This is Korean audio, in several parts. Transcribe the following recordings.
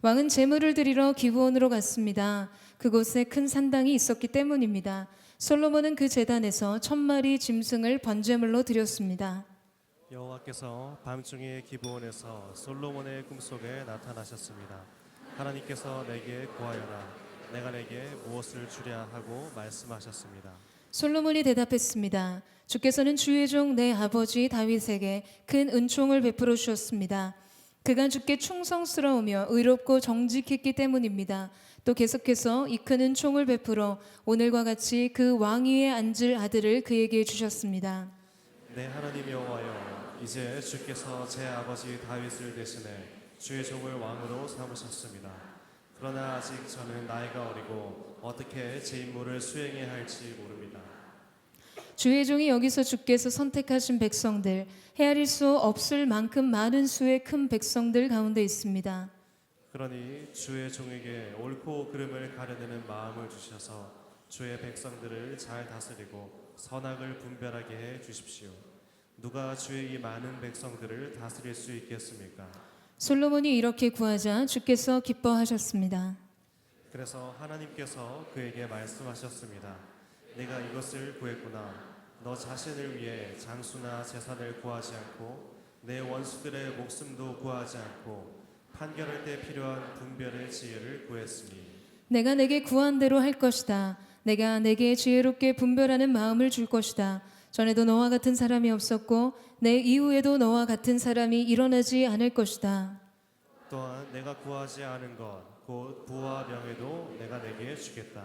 왕은 제물을 드리러 기브온으로 갔습니다. 그곳에 큰 산당이 있었기 때문입니다. 솔로몬은 그 제단에서 1000마리 짐승을 번제물로 드렸습니다. 여호와께서 밤중에 기브온에서 솔로몬의 꿈속에 나타나셨습니다. 하나님께서 내게 구하여라. 내가 내게 무엇을 주랴 하고 말씀하셨습니다. 솔로몬이 대답했습니다. 주께서는 주의 종 내 아버지 다윗에게 큰 은총을 베풀어 주셨습니다. 그가 주께 충성스러우며 의롭고 정직했기 때문입니다. 또 계속해서 이 큰 은총을 베풀어 오늘과 같이 그 왕위에 앉을 아들을 그에게 주셨습니다. 내 하나님 여호와여, 이제 주께서 제 아버지 다윗을 대신해 주의 종을 왕으로 삼으셨습니다. 그러나 아직 저는 나이가 어리고 어떻게 제 임무를 수행해야 할지 모릅니다. 주의 종이 여기서 주께서 선택하신 백성들, 헤아릴 수 없을 만큼 많은 수의 큰 백성들 가운데 있습니다. 그러니 주의 종에게 옳고 그름을 가려내는 마음을 주셔서 주의 백성들을 잘 다스리고 선악을 분별하게 해 주십시오. 누가 주의 이 많은 백성들을 다스릴 수 있겠습니까? 솔로몬이 이렇게 구하자 주께서 기뻐하셨습니다. 그래서 하나님께서 그에게 말씀하셨습니다. 내가 이것을 구했구나. 너 자신을 위해 장수나 재산을 구하지 않고 내 원수들의 목숨도 구하지 않고 판결할 때 필요한 분별의 지혜를 구했으니 내가 내게 구한 대로 할 것이다. 내가 내게 지혜롭게 분별하는 마음을 줄 것이다. 전에도 너와 같은 사람이 없었고 내 이후에도 너와 같은 사람이 일어나지 않을 것이다. 또한 내가 구하지 않은 것 곧 부와 명예도 내가 내게 주겠다.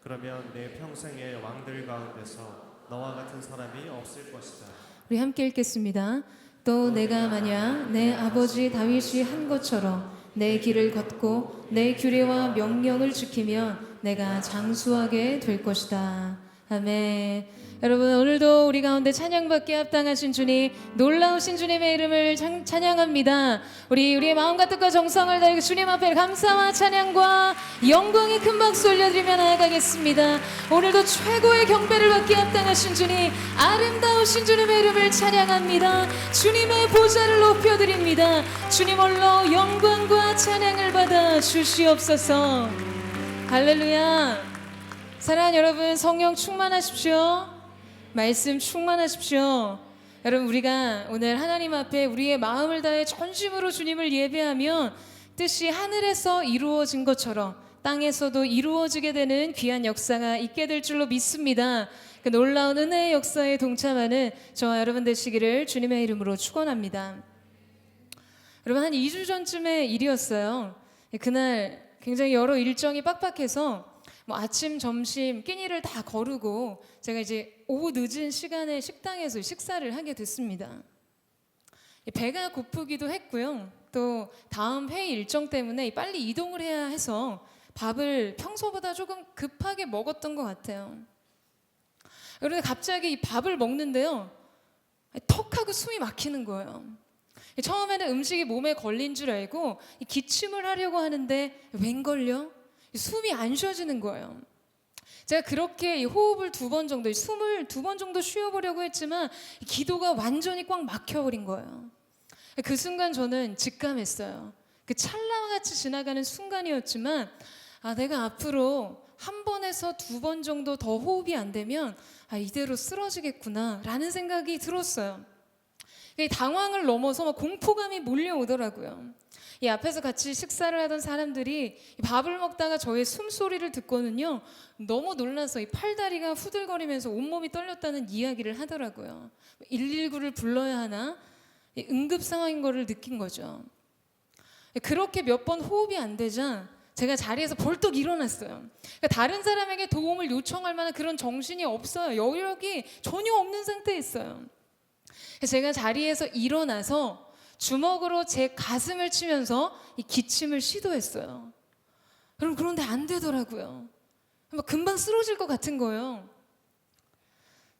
그러면 내 평생의 왕들 가운데서 너와 같은 사람이 없을 것이다. 우리 함께 읽겠습니다. 또 내가 만약 내 아버지 다윗이 한 것처럼 내 길을 걷고 내 규례와 명령을 지키면 내가 장수하게 될 것이다. 아멘. 여러분, 오늘도 우리 가운데 찬양받게 합당하신 주님, 놀라우신 주님의 이름을 찬양합니다. 우리의 마음과 뜻과 정성을 다해 주님 앞에 감사와 찬양과 영광의 큰 박수 올려드리며 나아가겠습니다. 오늘도 최고의 경배를 받게 합당하신 주님, 아름다우신 주님의 이름을 찬양합니다. 주님의 보좌를 높여드립니다. 주님 홀로 영광과 찬양을 받아 주시옵소서. 할렐루야. 사랑하는 여러분, 성령 충만하십시오. 말씀 충만하십시오. 여러분, 우리가 오늘 하나님 앞에 우리의 마음을 다해 전심으로 주님을 예배하면 뜻이 하늘에서 이루어진 것처럼 땅에서도 이루어지게 되는 귀한 역사가 있게 될 줄로 믿습니다. 그 놀라운 은혜의 역사에 동참하는 저와 여러분 되시기를 주님의 이름으로 축원합니다. 여러분, 한 2주 전쯤의 일이었어요. 그날 굉장히 여러 일정이 빡빡해서 아침, 점심, 끼니를 다 거르고 제가 이제 오후 늦은 시간에 식당에서 식사를 하게 됐습니다. 배가 고프기도 했고요. 또 다음 회의 일정 때문에 빨리 이동을 해야 해서 밥을 평소보다 조금 급하게 먹었던 것 같아요. 그런데 갑자기 이 밥을 먹는데요, 턱 하고 숨이 막히는 거예요. 처음에는 음식이 몸에 걸린 줄 알고 기침을 하려고 하는데 웬걸요? 숨이 안 쉬어지는 거예요. 제가 그렇게 호흡을 2번 정도, 숨을 2번 정도 쉬어보려고 했지만 기도가 완전히 꽉 막혀버린 거예요. 그 순간 저는 직감했어요. 그 찰나같이 지나가는 순간이었지만 내가 앞으로 1번에서 2번 정도 더 호흡이 안 되면 이대로 쓰러지겠구나 라는 생각이 들었어요. 당황을 넘어서 공포감이 몰려오더라고요. 이 앞에서 같이 식사를 하던 사람들이 밥을 먹다가 저의 숨소리를 듣고는요, 너무 놀라서 이 팔다리가 후들거리면서 온몸이 떨렸다는 이야기를 하더라고요. 119를 불러야 하나? 응급 상황인 거를 느낀 거죠. 그렇게 몇 번 호흡이 안 되자 제가 자리에서 벌떡 일어났어요. 그러니까 다른 사람에게 도움을 요청할 만한 그런 정신이 없어요. 여력이 전혀 없는 상태에 있어요. 제가 자리에서 일어나서 주먹으로 제 가슴을 치면서 이 기침을 시도했어요. 여러분, 그런데 안 되더라고요. 금방 쓰러질 것 같은 거예요.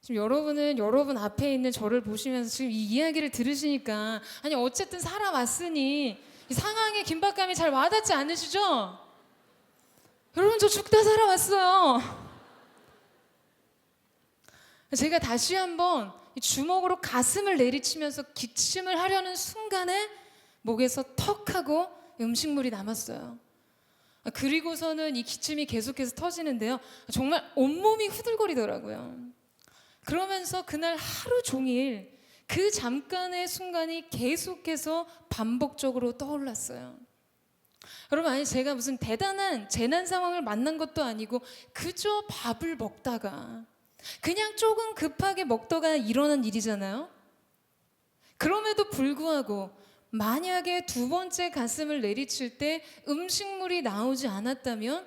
지금 여러분은 여러분 앞에 있는 저를 보시면서 지금 이 이야기를 들으시니까 어쨌든 살아왔으니 이 상황의 긴박감이 잘 와닿지 않으시죠? 여러분, 저 죽다 살아왔어요. 제가 다시 한번 주먹으로 가슴을 내리치면서 기침을 하려는 순간에 목에서 턱 하고 음식물이 남았어요. 그리고서는 이 기침이 계속해서 터지는데요. 정말 온몸이 후들거리더라고요. 그러면서 그날 하루 종일 그 잠깐의 순간이 계속해서 반복적으로 떠올랐어요. 여러분, 아니 제가 무슨 대단한 재난 상황을 만난 것도 아니고 그저 밥을 먹다가 그냥 조금 급하게 먹다가 일어난 일이잖아요. 그럼에도 불구하고 만약에 두 번째 가슴을 내리칠 때 음식물이 나오지 않았다면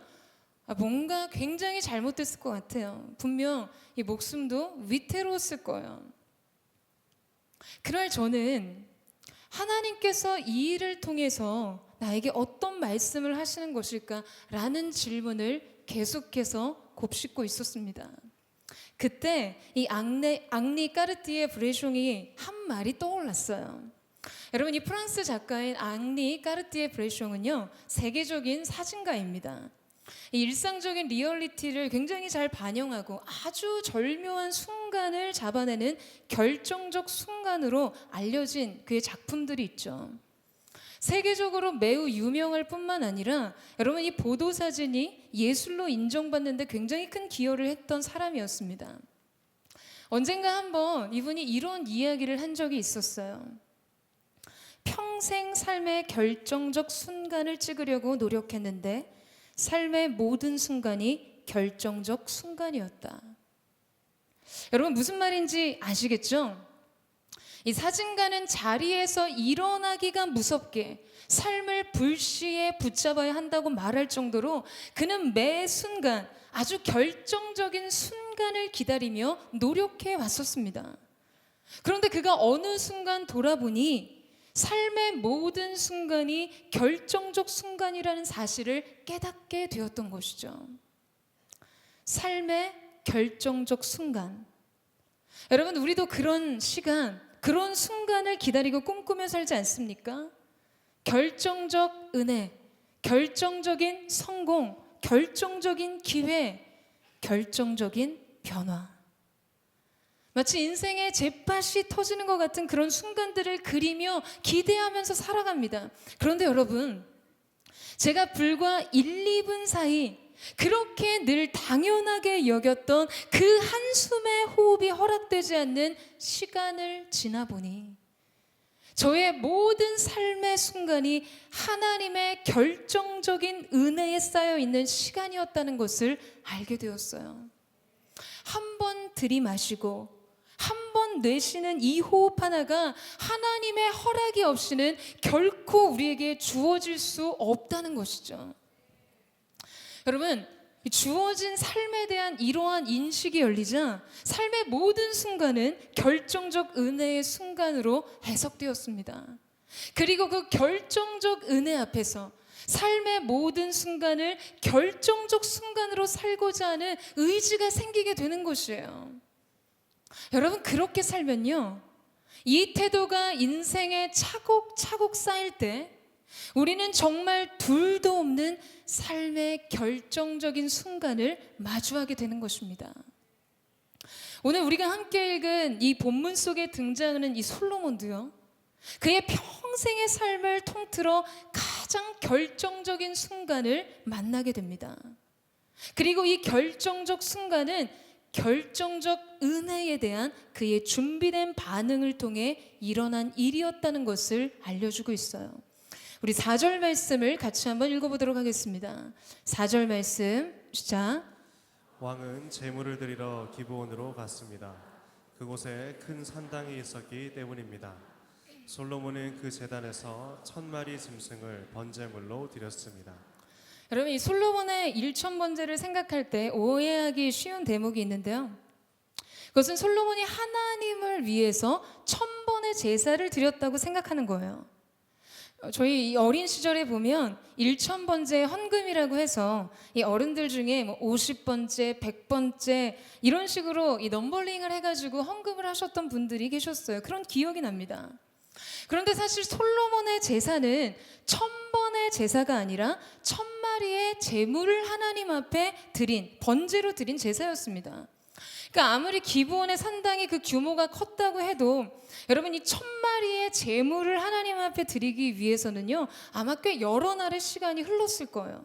뭔가 굉장히 잘못됐을 것 같아요. 분명 이 목숨도 위태로웠을 거예요. 그날 저는 하나님께서 이 일을 통해서 나에게 어떤 말씀을 하시는 것일까라는 질문을 계속해서 곱씹고 있었습니다. 그때 이 앙리 까르띠에 브레숑이 한 말이 떠올랐어요. 여러분, 이 프랑스 작가인 앙리 까르띠에 브레숑은요, 세계적인 사진가입니다. 이 일상적인 리얼리티를 굉장히 잘 반영하고 아주 절묘한 순간을 잡아내는 결정적 순간으로 알려진 그의 작품들이 있죠. 세계적으로 매우 유명할 뿐만 아니라 여러분, 이 보도사진이 예술로 인정받는데 굉장히 큰 기여를 했던 사람이었습니다. 언젠가 한번 이분이 이런 이야기를 한 적이 있었어요. 평생 삶의 결정적 순간을 찍으려고 노력했는데 삶의 모든 순간이 결정적 순간이었다. 여러분, 무슨 말인지 아시겠죠? 이 사진가는 자리에서 일어나기가 무섭게 삶을 불시에 붙잡아야 한다고 말할 정도로 그는 매 순간 아주 결정적인 순간을 기다리며 노력해 왔었습니다. 그런데 그가 어느 순간 돌아보니 삶의 모든 순간이 결정적 순간이라는 사실을 깨닫게 되었던 것이죠. 삶의 결정적 순간. 여러분, 우리도 그런 시간, 그런 순간을 기다리고 꿈꾸며 살지 않습니까? 결정적 은혜, 결정적인 성공, 결정적인 기회, 결정적인 변화. 마치 인생의 잿밭이 터지는 것 같은 그런 순간들을 그리며 기대하면서 살아갑니다. 그런데 여러분, 제가 불과 1, 2분 사이 그렇게 늘 당연하게 여겼던 그 한숨의 호흡이 허락되지 않는 시간을 지나보니 저의 모든 삶의 순간이 하나님의 결정적인 은혜에 쌓여 있는 시간이었다는 것을 알게 되었어요. 한 번 들이마시고 한 번 내쉬는 이 호흡 하나가 하나님의 허락이 없이는 결코 우리에게 주어질 수 없다는 것이죠. 여러분, 주어진 삶에 대한 이러한 인식이 열리자 삶의 모든 순간은 결정적 은혜의 순간으로 해석되었습니다. 그리고 그 결정적 은혜 앞에서 삶의 모든 순간을 결정적 순간으로 살고자 하는 의지가 생기게 되는 것이에요. 여러분, 그렇게 살면요, 이 태도가 인생에 차곡차곡 쌓일 때 우리는 정말 둘도 없는 삶의 결정적인 순간을 마주하게 되는 것입니다. 오늘 우리가 함께 읽은 이 본문 속에 등장하는 이 솔로몬도요, 그의 평생의 삶을 통틀어 가장 결정적인 순간을 만나게 됩니다. 그리고 이 결정적 순간은 결정적 은혜에 대한 그의 준비된 반응을 통해 일어난 일이었다는 것을 알려주고 있어요. 우리 4절 말씀을 같이 한번 읽어보도록 하겠습니다. 4절 말씀 시작. 왕은 제물을 드리러 기브온으로 갔습니다. 그곳에 큰 산당이 있었기 때문입니다. 솔로몬은 그 제단에서 1000마리 짐승을 번제물로 드렸습니다. 여러분, 이 솔로몬의 1000번제를 생각할 때 오해하기 쉬운 대목이 있는데요. 그것은 솔로몬이 하나님을 위해서 1000번의 제사를 드렸다고 생각하는 거예요. 저희 어린 시절에 보면 1000번째 헌금이라고 해서 이 어른들 중에 뭐 50번째, 100번째 이런 식으로 이 넘버링을 해가지고 헌금을 하셨던 분들이 계셨어요. 그런 기억이 납니다. 그런데 사실 솔로몬의 제사는 1000번의 제사가 아니라 1000마리의 제물을 하나님 앞에 드린, 번제로 드린 제사였습니다. 그러니까 아무리 기브온의 산당이 그 규모가 컸다고 해도 여러분 이 1000마리의 제물을 하나님 앞에 드리기 위해서는요 아마 꽤 여러 날의 시간이 흘렀을 거예요.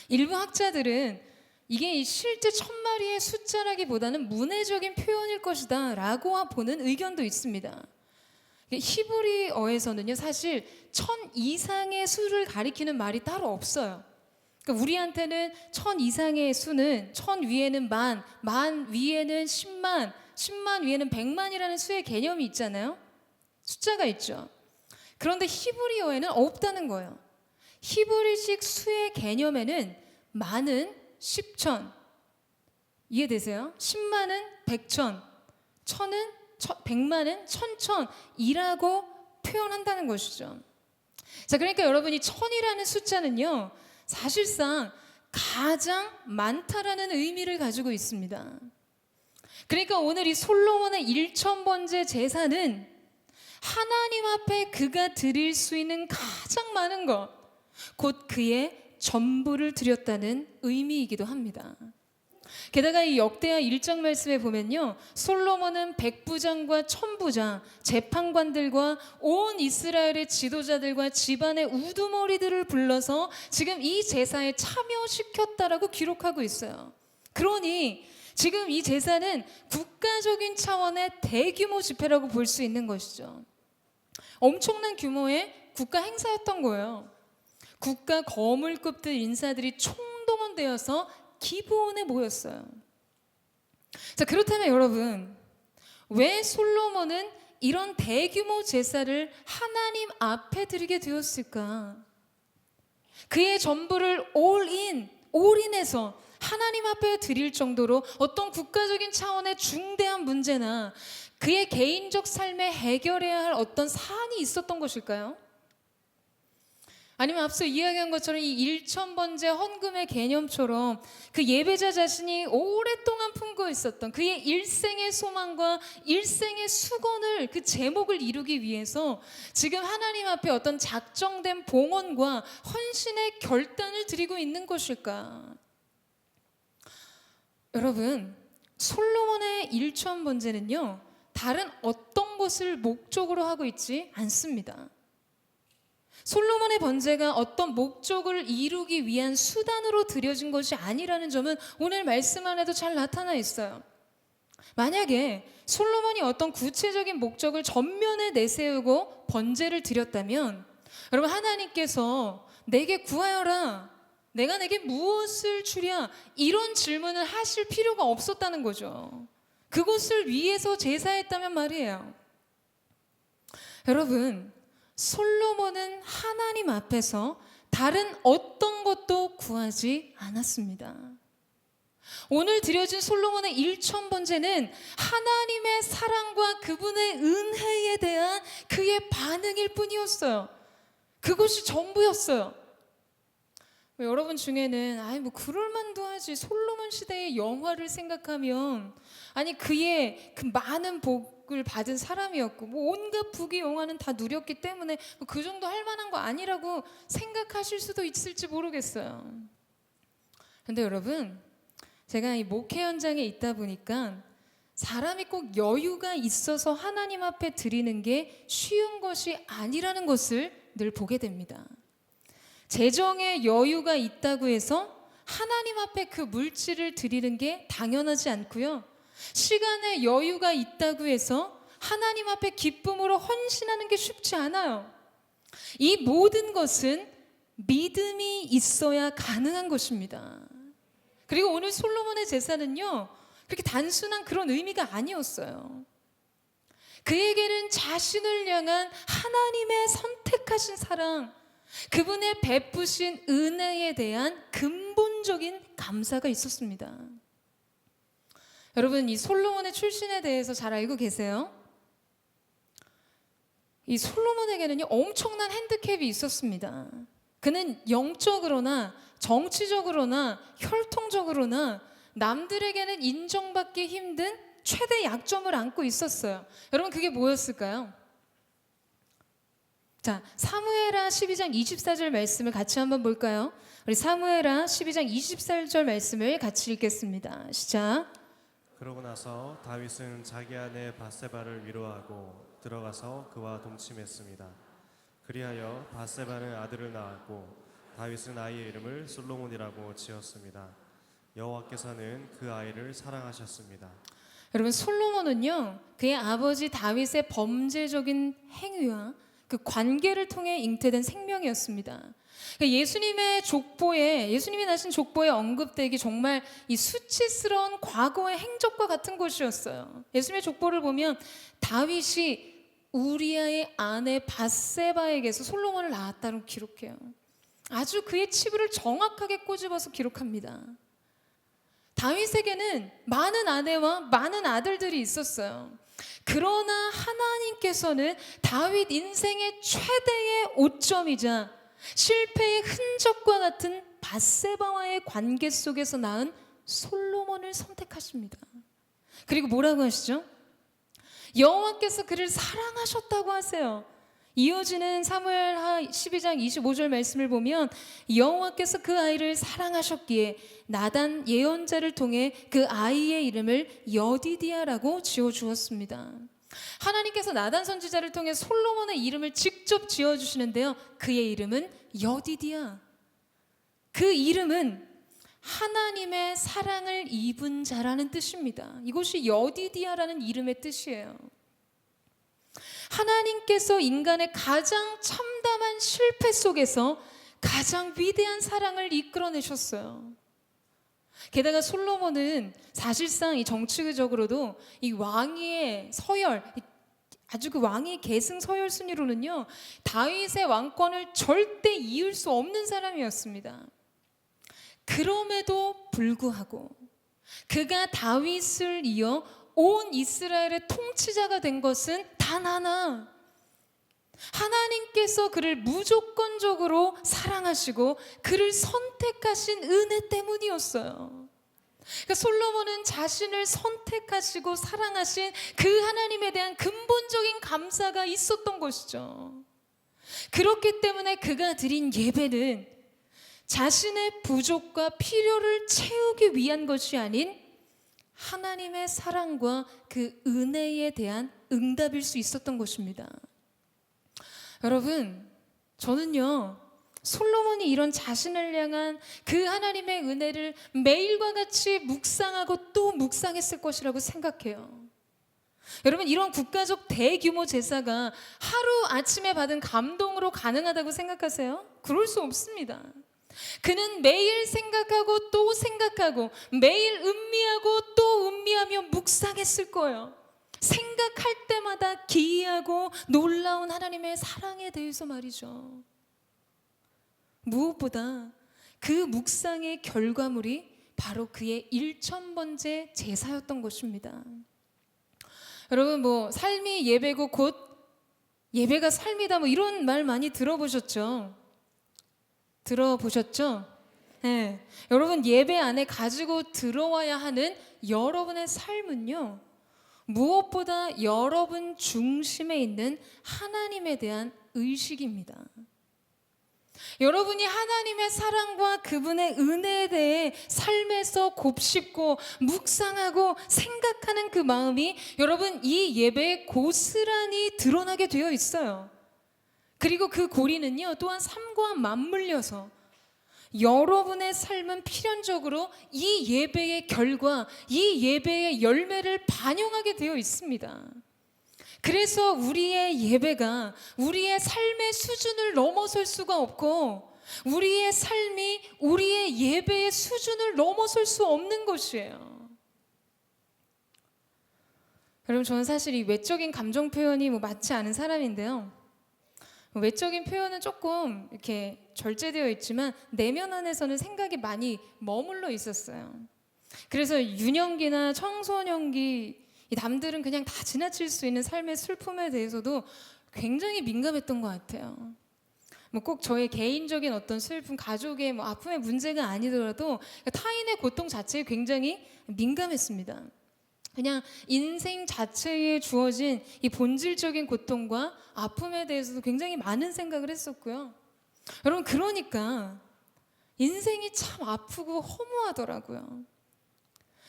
일부 학자들은 이게 실제 1000마리의 숫자라기보다는 문해적인 표현일 것이다 라고 보는 의견도 있습니다. 히브리어에서는요 사실 1000 이상의 수를 가리키는 말이 따로 없어요. 그러니까 우리한테는 1000 이상의 수는 1000 위에는 만, 만 위에는 10만, 10만 위에는 100만이라는 수의 개념이 있잖아요. 숫자가 있죠. 그런데 히브리어에는 없다는 거예요. 히브리식 수의 개념에는 만은 10천, 이해되세요? 10만은 100천, 천은 100만은 1000천이라고 표현한다는 것이죠. 자, 그러니까 여러분이 1000이라는 숫자는요 사실상 가장 많다라는 의미를 가지고 있습니다. 그러니까 오늘 이 솔로몬의 1000번째 제사는 하나님 앞에 그가 드릴 수 있는 가장 많은 것, 곧 그의 전부를 드렸다는 의미이기도 합니다. 게다가 이 역대하 1장 말씀에 보면요 솔로몬은 백부장과 천부장, 재판관들과 온 이스라엘의 지도자들과 집안의 우두머리들을 불러서 지금 이 제사에 참여시켰다라고 기록하고 있어요. 그러니 지금 이 제사는 국가적인 차원의 대규모 집회라고 볼 수 있는 것이죠. 엄청난 규모의 국가 행사였던 거예요. 국가 거물급들 인사들이 총동원되어서 기브온에 모였어요. 자, 그렇다면 여러분, 왜 솔로몬은 이런 대규모 제사를 하나님 앞에 드리게 되었을까? 그의 전부를 올인해서 하나님 앞에 드릴 정도로 어떤 국가적인 차원의 중대한 문제나 그의 개인적 삶에 해결해야 할 어떤 사안이 있었던 것일까요? 아니면 앞서 이야기한 것처럼 이 1000번째 헌금의 개념처럼 그 예배자 자신이 오랫동안 품고 있었던 그의 일생의 소망과 일생의 수건을 그 제목을 이루기 위해서 지금 하나님 앞에 어떤 작정된 봉헌과 헌신의 결단을 드리고 있는 것일까? 여러분, 솔로몬의 1000번째는요 다른 어떤 것을 목적으로 하고 있지 않습니다. 솔로몬의 번제가 어떤 목적을 이루기 위한 수단으로 드려진 것이 아니라는 점은 오늘 말씀 안에도 잘 나타나 있어요. 만약에 솔로몬이 어떤 구체적인 목적을 전면에 내세우고 번제를 드렸다면 여러분 하나님께서 내게 구하여라, 내가 내게 무엇을 주랴, 이런 질문을 하실 필요가 없었다는 거죠. 그것을 위해서 제사했다면 말이에요. 여러분, 솔로몬은 하나님 앞에서 다른 어떤 것도 구하지 않았습니다. 오늘 드려진 솔로몬의 1000번제는 하나님의 사랑과 그분의 은혜에 대한 그의 반응일 뿐이었어요. 그것이 전부였어요. 여러분 중에는 뭐 그럴만도 하지, 솔로몬 시대의 영화를 생각하면 그의 그 많은 복을 받은 사람이었고 온갖 부귀 영화는 다 누렸기 때문에 그 정도 할 만한 거 아니라고 생각하실 수도 있을지 모르겠어요. 근데 여러분, 제가 이 목회 현장에 있다 보니까 사람이 꼭 여유가 있어서 하나님 앞에 드리는 게 쉬운 것이 아니라는 것을 늘 보게 됩니다. 재정에 여유가 있다고 해서 하나님 앞에 그 물질을 드리는 게 당연하지 않고요. 시간에 여유가 있다고 해서 하나님 앞에 기쁨으로 헌신하는 게 쉽지 않아요. 이 모든 것은 믿음이 있어야 가능한 것입니다. 그리고 오늘 솔로몬의 제사는요, 그렇게 단순한 그런 의미가 아니었어요. 그에게는 자신을 향한 하나님의 선택하신 사랑, 그분의 베푸신 은혜에 대한 근본적인 감사가 있었습니다. 여러분, 이 솔로몬의 출신에 대해서 잘 알고 계세요? 이 솔로몬에게는요 엄청난 핸디캡이 있었습니다. 그는 영적으로나 정치적으로나 혈통적으로나 남들에게는 인정받기 힘든 최대 약점을 안고 있었어요. 여러분, 그게 뭐였을까요? 자, 사무엘하 12장 24절 말씀을 같이 한번 볼까요? 우리 사무엘하 12장 24절 말씀을 같이 읽겠습니다. 시작. 그러고 나서 다윗은 자기 아내 바세바를 위로하고 들어가서 그와 동침했습니다. 그리하여 바세바는 아들을 낳았고 다윗은 아이의 이름을 솔로몬이라고 지었습니다. 여호와께서는 그 아이를 사랑하셨습니다. 여러분, 솔로몬은요, 그의 아버지 다윗의 범죄적인 행위와 그 관계를 통해 잉태된 생명이었습니다. 그러니까 예수님이 나신 족보에 언급되기 정말 이 수치스러운 과거의 행적과 같은 것이었어요. 예수님의 족보를 보면 다윗이 우리아의 아내 바세바에게서 솔로몬을 낳았다고 기록해요. 아주 그의 치부를 정확하게 꼬집어서 기록합니다. 다윗에게는 많은 아내와 많은 아들들이 있었어요. 그러나 하나님께서는 다윗 인생의 최대의 오점이자 실패의 흔적과 같은 바세바와의 관계 속에서 낳은 솔로몬을 선택하십니다. 그리고 뭐라고 하시죠? 여호와께서 그를 사랑하셨다고 하세요. 이어지는 사무엘하 12장 25절 말씀을 보면 여호와께서 그 아이를 사랑하셨기에 나단 예언자를 통해 그 아이의 이름을 여디디아라고 지어주었습니다. 하나님께서 나단 선지자를 통해 솔로몬의 이름을 직접 지어주시는데요, 그의 이름은 여디디아. 그 이름은 하나님의 사랑을 입은 자라는 뜻입니다. 이것이 여디디아라는 이름의 뜻이에요. 하나님께서 인간의 가장 참담한 실패 속에서 가장 위대한 사랑을 이끌어내셨어요. 게다가 솔로몬은 사실상 이 정치적으로도 이 왕위의 서열, 아주 그 왕위 계승 서열 순위로는요, 다윗의 왕권을 절대 이을 수 없는 사람이었습니다. 그럼에도 불구하고 그가 다윗을 이어 온 이스라엘의 통치자가 된 것은 단 하나, 하나님께서 그를 무조건적으로 사랑하시고 그를 선택하신 은혜 때문이었어요. 그러니까 솔로몬은 자신을 선택하시고 사랑하신 그 하나님에 대한 근본적인 감사가 있었던 것이죠. 그렇기 때문에 그가 드린 예배는 자신의 부족과 필요를 채우기 위한 것이 아닌 하나님의 사랑과 그 은혜에 대한 응답일 수 있었던 것입니다. 여러분, 저는요, 솔로몬이 이런 자신을 향한 그 하나님의 은혜를 매일과 같이 묵상하고 또 묵상했을 것이라고 생각해요. 여러분, 이런 국가적 대규모 제사가 하루 아침에 받은 감동으로 가능하다고 생각하세요? 그럴 수 없습니다. 그는 매일 생각하고 또 생각하고 매일 음미하고 또 음미하며 묵상했을 거예요. 생각할 때마다 기이하고 놀라운 하나님의 사랑에 대해서 말이죠. 무엇보다 그 묵상의 결과물이 바로 그의 1000번째 제사였던 것입니다. 여러분, 뭐 삶이 예배고 곧 예배가 삶이다, 뭐 이런 말 많이 들어보셨죠? 네. 여러분, 예배 안에 가지고 들어와야 하는 여러분의 삶은요, 무엇보다 여러분 중심에 있는 하나님에 대한 의식입니다. 여러분이 하나님의 사랑과 그분의 은혜에 대해 삶에서 곱씹고 묵상하고 생각하는 그 마음이 여러분 이 예배에 고스란히 드러나게 되어 있어요. 그리고 그 고리는요, 또한 삶과 맞물려서 여러분의 삶은 필연적으로 이 예배의 결과, 이 예배의 열매를 반영하게 되어 있습니다. 그래서 우리의 예배가 우리의 삶의 수준을 넘어설 수가 없고 우리의 삶이 우리의 예배의 수준을 넘어설 수 없는 것이에요. 여러분, 저는 사실 이 외적인 감정 표현이 맞지 않은 사람인데요, 외적인 표현은 조금 이렇게 절제되어 있지만 내면 안에서는 생각이 많이 머물러 있었어요. 그래서 유년기나 청소년기 이 남들은 그냥 다 지나칠 수 있는 삶의 슬픔에 대해서도 굉장히 민감했던 것 같아요. 뭐 꼭 저의 개인적인 어떤 슬픔, 가족의 뭐 아픔의 문제가 아니더라도 타인의 고통 자체에 굉장히 민감했습니다. 그냥 인생 자체에 주어진 이 본질적인 고통과 아픔에 대해서도 굉장히 많은 생각을 했었고요. 여러분, 그러니까 인생이 참 아프고 허무하더라고요.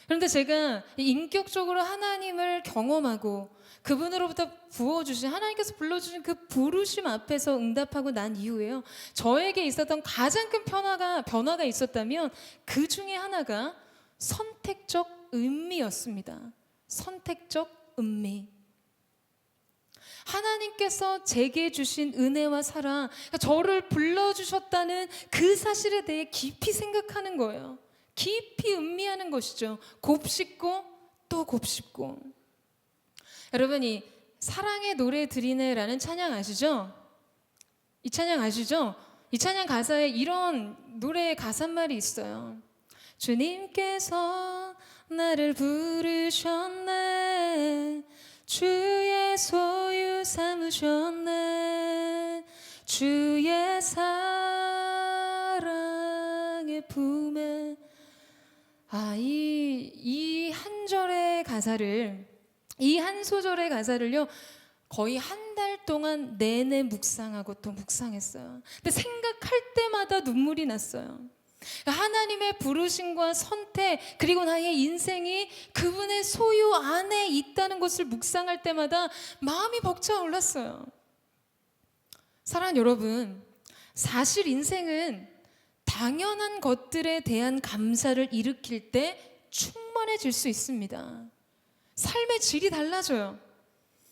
그런데 제가 인격적으로 하나님을 경험하고 그분으로부터 부어주신 하나님께서 불러주신 그 부르심 앞에서 응답하고 난 이후에요. 저에게 있었던 가장 큰 변화가 있었다면 그 중에 하나가 선택적 은미였습니다. 선택적 은미. 하나님께서 제게 주신 은혜와 사랑, 저를 불러주셨다는 그 사실에 대해 깊이 생각하는 거예요. 깊이 음미하는 것이죠. 곱씹고 또 곱씹고. 여러분, 이 사랑의 노래 드리네라는 찬양 아시죠? 이 찬양 아시죠? 이 찬양 가사에 이런 노래의 가사말이 있어요. 주님께서 나를 부르셨네, 주의 소유 삼으셨네, 주의 사랑의 품에. 이 한 절의 가사를, 이 한 소절의 가사를요, 거의 한 달 동안 내내 묵상하고 또 묵상했어요. 근데 생각할 때마다 눈물이 났어요. 하나님의 부르심과 선택, 그리고 나의 인생이 그분의 소유 안에 있다는 것을 묵상할 때마다 마음이 벅차올랐어요. 사랑하는 여러분, 사실 인생은 당연한 것들에 대한 감사를 일으킬 때 충만해질 수 있습니다. 삶의 질이 달라져요.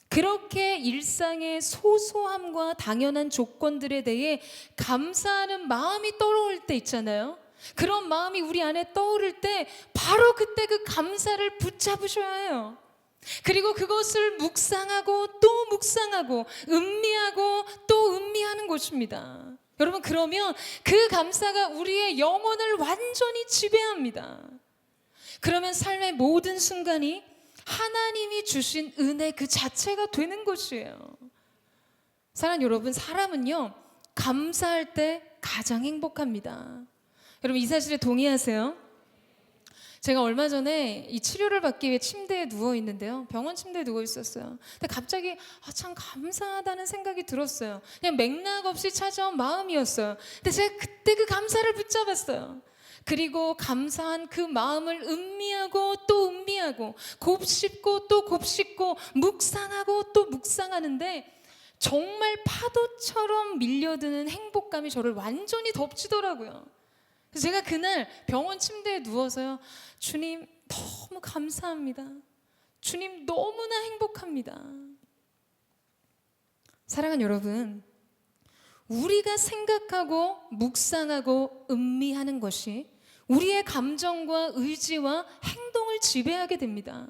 그렇게 일상의 소소함과 당연한 조건들에 대해 감사하는 마음이 떠오를 때 있잖아요. 그런 마음이 우리 안에 떠오를 때 바로 그때 그 감사를 붙잡으셔야 해요. 그리고 그것을 묵상하고 또 묵상하고 음미하고 또 음미하는 것입니다. 여러분, 그러면 그 감사가 우리의 영혼을 완전히 지배합니다. 그러면 삶의 모든 순간이 하나님이 주신 은혜 그 자체가 되는 것이에요. 사랑하는 여러분, 사람은요, 감사할 때 가장 행복합니다. 여러분, 이 사실에 동의하세요? 제가 얼마 전에 이 치료를 받기 위해 침대에 누워 있는데요. 병원 침대에 누워 있었어요. 근데 갑자기 참 감사하다는 생각이 들었어요. 그냥 맥락 없이 찾아온 마음이었어요. 근데 제가 그때 그 감사를 붙잡았어요. 그리고 감사한 그 마음을 음미하고 또 음미하고 곱씹고 또 곱씹고 묵상하고 또 묵상하는데 정말 파도처럼 밀려드는 행복감이 저를 완전히 덮치더라고요. 그래서 제가 그날 병원 침대에 누워서요, 주님 너무 감사합니다. 주님 너무나 행복합니다. 사랑하는 여러분, 우리가 생각하고 묵상하고 음미하는 것이 우리의 감정과 의지와 행동을 지배하게 됩니다.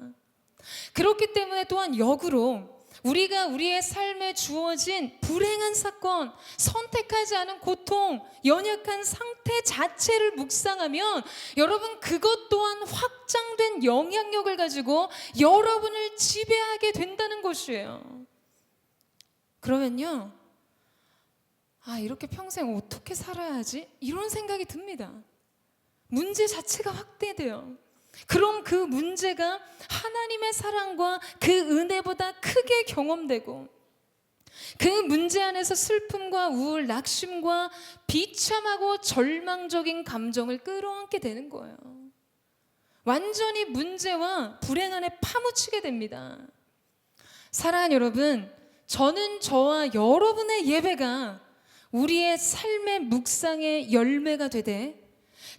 그렇기 때문에 또한 역으로 우리가 우리의 삶에 주어진 불행한 사건, 선택하지 않은 고통, 연약한 상태 자체를 묵상하면 여러분, 그것 또한 확장된 영향력을 가지고 여러분을 지배하게 된다는 것이에요. 그러면요, 이렇게 평생 어떻게 살아야 하지? 이런 생각이 듭니다. 문제 자체가 확대돼요. 그럼 그 문제가 하나님의 사랑과 그 은혜보다 크게 경험되고 그 문제 안에서 슬픔과 우울, 낙심과 비참하고 절망적인 감정을 끌어안게 되는 거예요. 완전히 문제와 불행 안에 파묻히게 됩니다. 사랑하는 여러분, 저는 저와 여러분의 예배가 우리의 삶의 묵상의 열매가 되되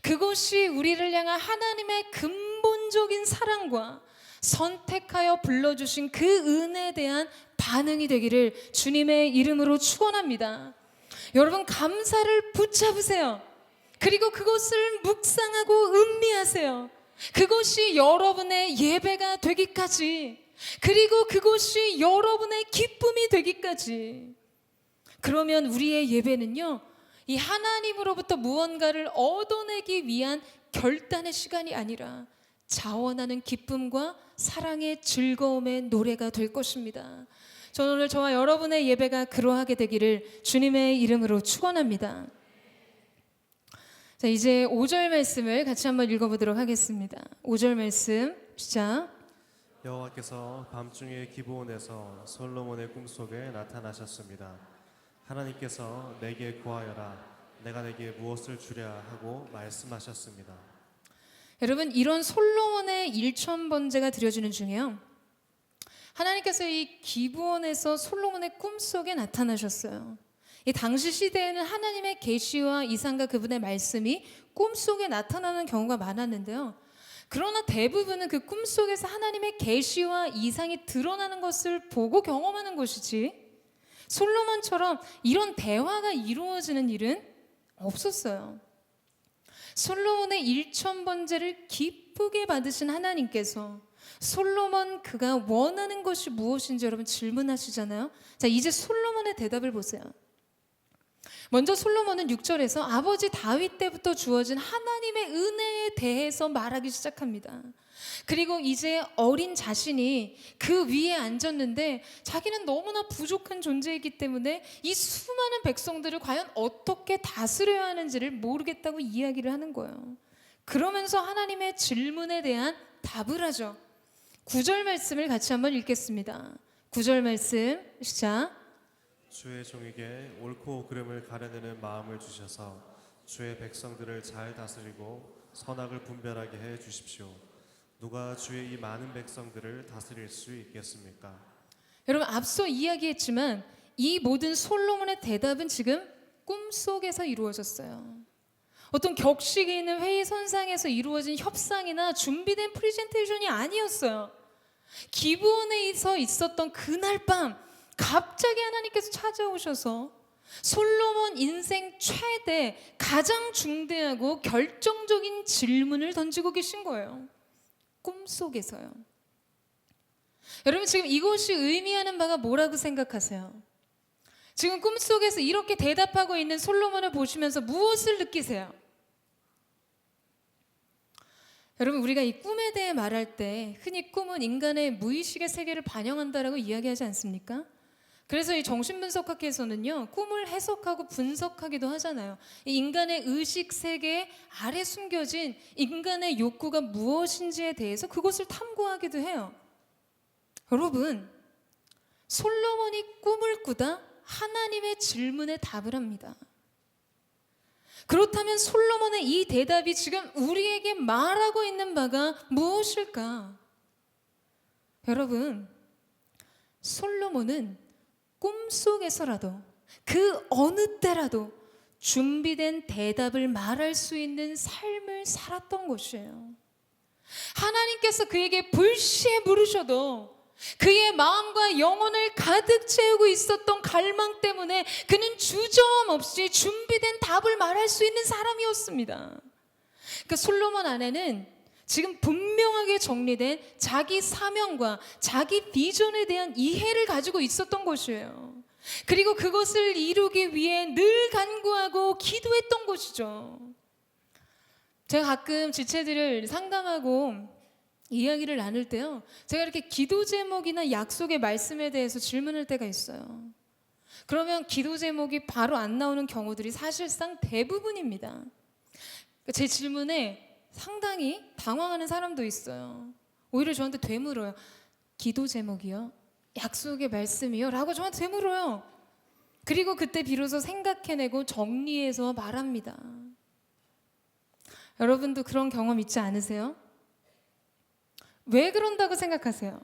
그것이 우리를 향한 하나님의 근본적인 사랑과 선택하여 불러주신 그 은혜에 대한 반응이 되기를 주님의 이름으로 축원합니다. 여러분, 감사를 붙잡으세요. 그리고 그것을 묵상하고 음미하세요. 그것이 여러분의 예배가 되기까지, 그리고 그것이 여러분의 기쁨이 되기까지. 그러면 우리의 예배는요, 이 하나님으로부터 무언가를 얻어내기 위한 결단의 시간이 아니라 자원하는 기쁨과 사랑의 즐거움의 노래가 될 것입니다. 저는 오늘 저와 여러분의 예배가 그러하게 되기를 주님의 이름으로 축원합니다. 자, 이제 5절 말씀을 같이 한번 읽어보도록 하겠습니다. 5절 말씀 시작. 여호와께서 밤중에 기브온에서 솔로몬의 꿈속에 나타나셨습니다. 하나님께서 내게 구하여라, 내가 내게 무엇을 주랴 하고 말씀하셨습니다. 여러분, 이런 솔로몬의 일천번제가 드려지는 중에요, 하나님께서 이 기브온에서 솔로몬의 꿈속에 나타나셨어요. 이 당시 시대에는 하나님의 계시와 이상과 그분의 말씀이 꿈속에 나타나는 경우가 많았는데요, 그러나 대부분은 그 꿈속에서 하나님의 계시와 이상이 드러나는 것을 보고 경험하는 것이지, 솔로몬처럼 이런 대화가 이루어지는 일은 없었어요. 솔로몬의 일천번제를 기쁘게 받으신 하나님께서 솔로몬 그가 원하는 것이 무엇인지 여러분 질문하시잖아요. 자, 이제 솔로몬의 대답을 보세요. 먼저 솔로몬은 6절에서 아버지 다윗 때부터 주어진 하나님의 은혜에 대해서 말하기 시작합니다. 그리고 이제 어린 자신이 그 위에 앉았는데 자기는 너무나 부족한 존재이기 때문에 이 수많은 백성들을 과연 어떻게 다스려야 하는지를 모르겠다고 이야기를 하는 거예요. 그러면서 하나님의 질문에 대한 답을 하죠. 9절 말씀을 같이 한번 읽겠습니다. 9절 말씀 시작. 주의 종에게 옳고 그름을 가려내는 마음을 주셔서 주의 백성들을 잘 다스리고 선악을 분별하게 해 주십시오. 누가 주의 이 많은 백성들을 다스릴 수 있겠습니까? 여러분, 앞서 이야기했지만 이 모든 솔로몬의 대답은 지금 꿈속에서 이루어졌어요. 어떤 격식이 있는 회의 선상에서 이루어진 협상이나 준비된 프레젠테이션이 아니었어요. 기브온에서 있었던 그날 밤 갑자기 하나님께서 찾아오셔서 솔로몬 인생 최대 가장 중대하고 결정적인 질문을 던지고 계신 거예요. 꿈속에서요. 여러분, 지금 이것이 의미하는 바가 뭐라고 생각하세요? 지금 꿈속에서 이렇게 대답하고 있는 솔로몬을 보시면서 무엇을 느끼세요? 여러분, 우리가 이 꿈에 대해 말할 때 흔히 꿈은 인간의 무의식의 세계를 반영한다라고 이야기하지 않습니까? 그래서 이 정신분석학에서는요, 꿈을 해석하고 분석하기도 하잖아요. 이 인간의 의식 세계 아래 숨겨진 인간의 욕구가 무엇인지에 대해서 그것을 탐구하기도 해요. 여러분, 솔로몬이 꿈을 꾸다 하나님의 질문에 답을 합니다. 그렇다면 솔로몬의 이 대답이 지금 우리에게 말하고 있는 바가 무엇일까? 여러분, 솔로몬은 꿈속에서라도 그 어느 때라도 준비된 대답을 말할 수 있는 삶을 살았던 것이에요. 하나님께서 그에게 불시에 물으셔도 그의 마음과 영혼을 가득 채우고 있었던 갈망 때문에 그는 주저함없이 준비된 답을 말할 수 있는 사람이었습니다. 그 솔로몬 안에는 지금 분명하게 정리된 자기 사명과 자기 비전에 대한 이해를 가지고 있었던 것이에요. 그리고 그것을 이루기 위해 늘 간구하고 기도했던 것이죠. 제가 가끔 지체들을 상담하고 이야기를 나눌 때요, 제가 이렇게 기도 제목이나 약속의 말씀에 대해서 질문할 때가 있어요. 그러면 기도 제목이 바로 안 나오는 경우들이 사실상 대부분입니다. 제 질문에 상당히 당황하는 사람도 있어요. 오히려 저한테 되물어요. 기도 제목이요? 약속의 말씀이요? 라고 저한테 되물어요. 그리고 그때 비로소 생각해내고 정리해서 말합니다. 여러분도 그런 경험 있지 않으세요? 왜 그런다고 생각하세요?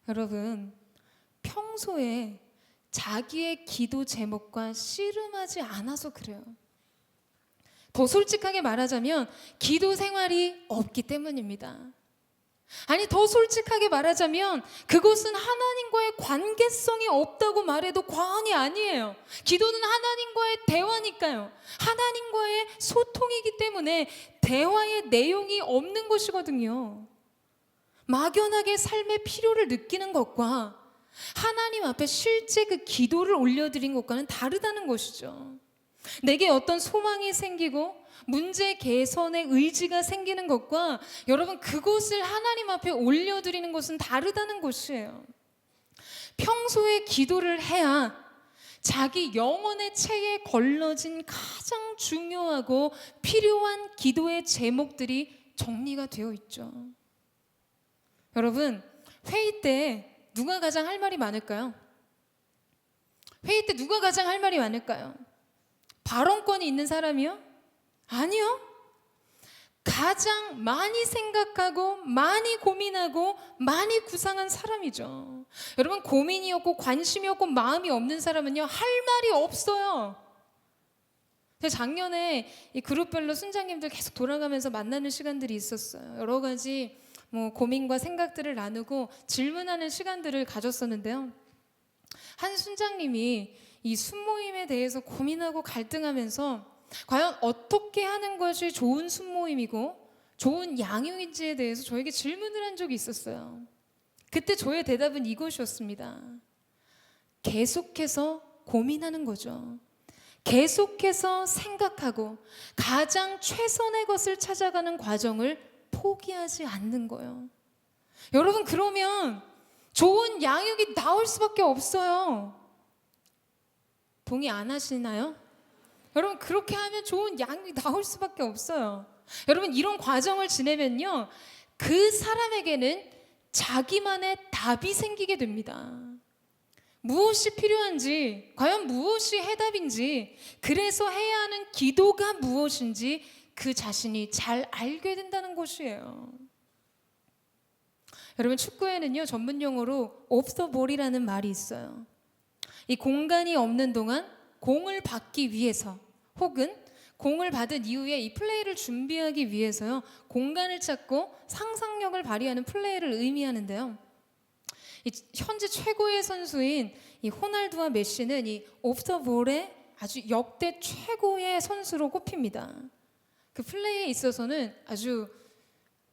여러분, 평소에 자기의 기도 제목과 씨름하지 않아서 그래요. 더 솔직하게 말하자면 기도 생활이 없기 때문입니다. 아니, 더 솔직하게 말하자면 그것은 하나님과의 관계성이 없다고 말해도 과언이 아니에요. 기도는 하나님과의 대화니까요. 하나님과의 소통이기 때문에 대화의 내용이 없는 것이거든요. 막연하게 삶의 필요를 느끼는 것과 하나님 앞에 실제 그 기도를 올려드린 것과는 다르다는 것이죠. 내게 어떤 소망이 생기고 문제 개선의 의지가 생기는 것과 여러분, 그것을 하나님 앞에 올려드리는 것은 다르다는 것이에요. 평소에 기도를 해야 자기 영혼의 체에 걸러진 가장 중요하고 필요한 기도의 제목들이 정리가 되어 있죠. 여러분, 회의 때 누가 가장 할 말이 많을까요? 회의 때 누가 가장 할 말이 많을까요? 발언권이 있는 사람이요? 아니요. 가장 많이 생각하고 많이 고민하고 많이 구상한 사람이죠. 여러분, 고민이 없고 관심이 없고 마음이 없는 사람은요, 할 말이 없어요. 제가 작년에 이 그룹별로 순장님들 계속 돌아가면서 만나는 시간들이 있었어요. 여러 가지 고민과 생각들을 나누고 질문하는 시간들을 가졌었는데요. 한 순장님이 이 순모임에 대해서 고민하고 갈등하면서 과연 어떻게 하는 것이 좋은 순모임이고 좋은 양육인지에 대해서 저에게 질문을 한 적이 있었어요. 그때 저의 대답은 이것이었습니다. 계속해서 고민하는 거죠. 계속해서 생각하고 가장 최선의 것을 찾아가는 과정을 포기하지 않는 거예요. 여러분, 그러면 좋은 양육이 나올 수밖에 없어요. 동의 안 하시나요? 여러분, 그렇게 하면 좋은 양육이 나올 수밖에 없어요. 여러분, 이런 과정을 지내면요, 그 사람에게는 자기만의 답이 생기게 됩니다. 무엇이 필요한지, 과연 무엇이 해답인지, 그래서 해야 하는 기도가 무엇인지 그 자신이 잘 알게 된다는 것이에요. 여러분, 축구에는요, 전문 용어로 off the ball이라는 말이 있어요. 이 공간이 없는 동안 공을 받기 위해서, 혹은 공을 받은 이후에 이 플레이를 준비하기 위해서요, 공간을 찾고 상상력을 발휘하는 플레이를 의미하는데요. 이 현재 최고의 선수인 이 호날두와 메시는 이 오프 더 볼의 아주 역대 최고의 선수로 꼽힙니다. 그 플레이에 있어서는 아주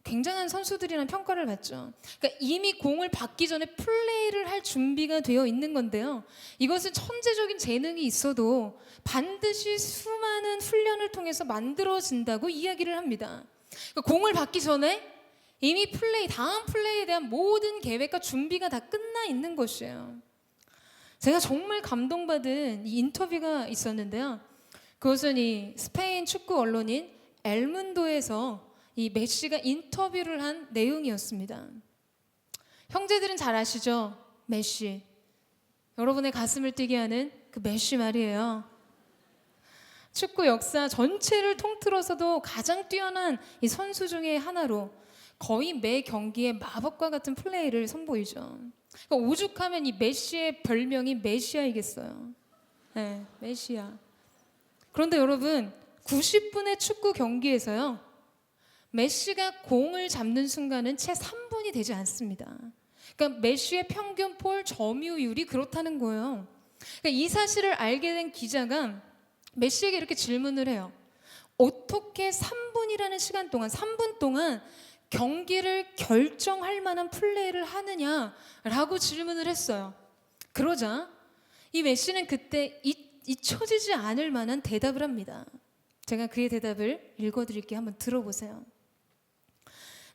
굉장한 선수들이라는 평가를 받죠. 그러니까 이미 공을 받기 전에 플레이를 할 준비가 되어 있는 건데요. 이것은 천재적인 재능이 있어도 반드시 수많은 훈련을 통해서 만들어진다고 이야기를 합니다. 그러니까 공을 받기 전에 이미 다음 플레이에 대한 모든 계획과 준비가 다 끝나 있는 것이에요. 제가 정말 감동받은 이 인터뷰가 있었는데요. 그것은 이 스페인 축구 언론인 엘문도에서 이 메시가 인터뷰를 한 내용이었습니다. 형제들은 잘 아시죠? 메시. 여러분의 가슴을 뛰게 하는 그 메시 말이에요. 축구 역사 전체를 통틀어서도 가장 뛰어난 이 선수 중에 하나로 거의 매 경기에 마법과 같은 플레이를 선보이죠. 그러니까 오죽하면 이 메시의 별명이 메시아이겠어요. 네, 메시아. 그런데 여러분, 90분의 축구 경기에서요, 메시가 공을 잡는 순간은 채 3분이 되지 않습니다. 그러니까 메시의 평균 볼 점유율이 그렇다는 거예요. 그러니까 이 사실을 알게 된 기자가 메시에게 이렇게 질문을 해요. 어떻게 3분이라는 시간 동안, 3분 동안 경기를 결정할 만한 플레이를 하느냐라고 질문을 했어요. 그러자 이 메시는 그때 잊혀지지 않을 만한 대답을 합니다. 제가 그의 대답을 읽어드릴게요. 한번 들어보세요.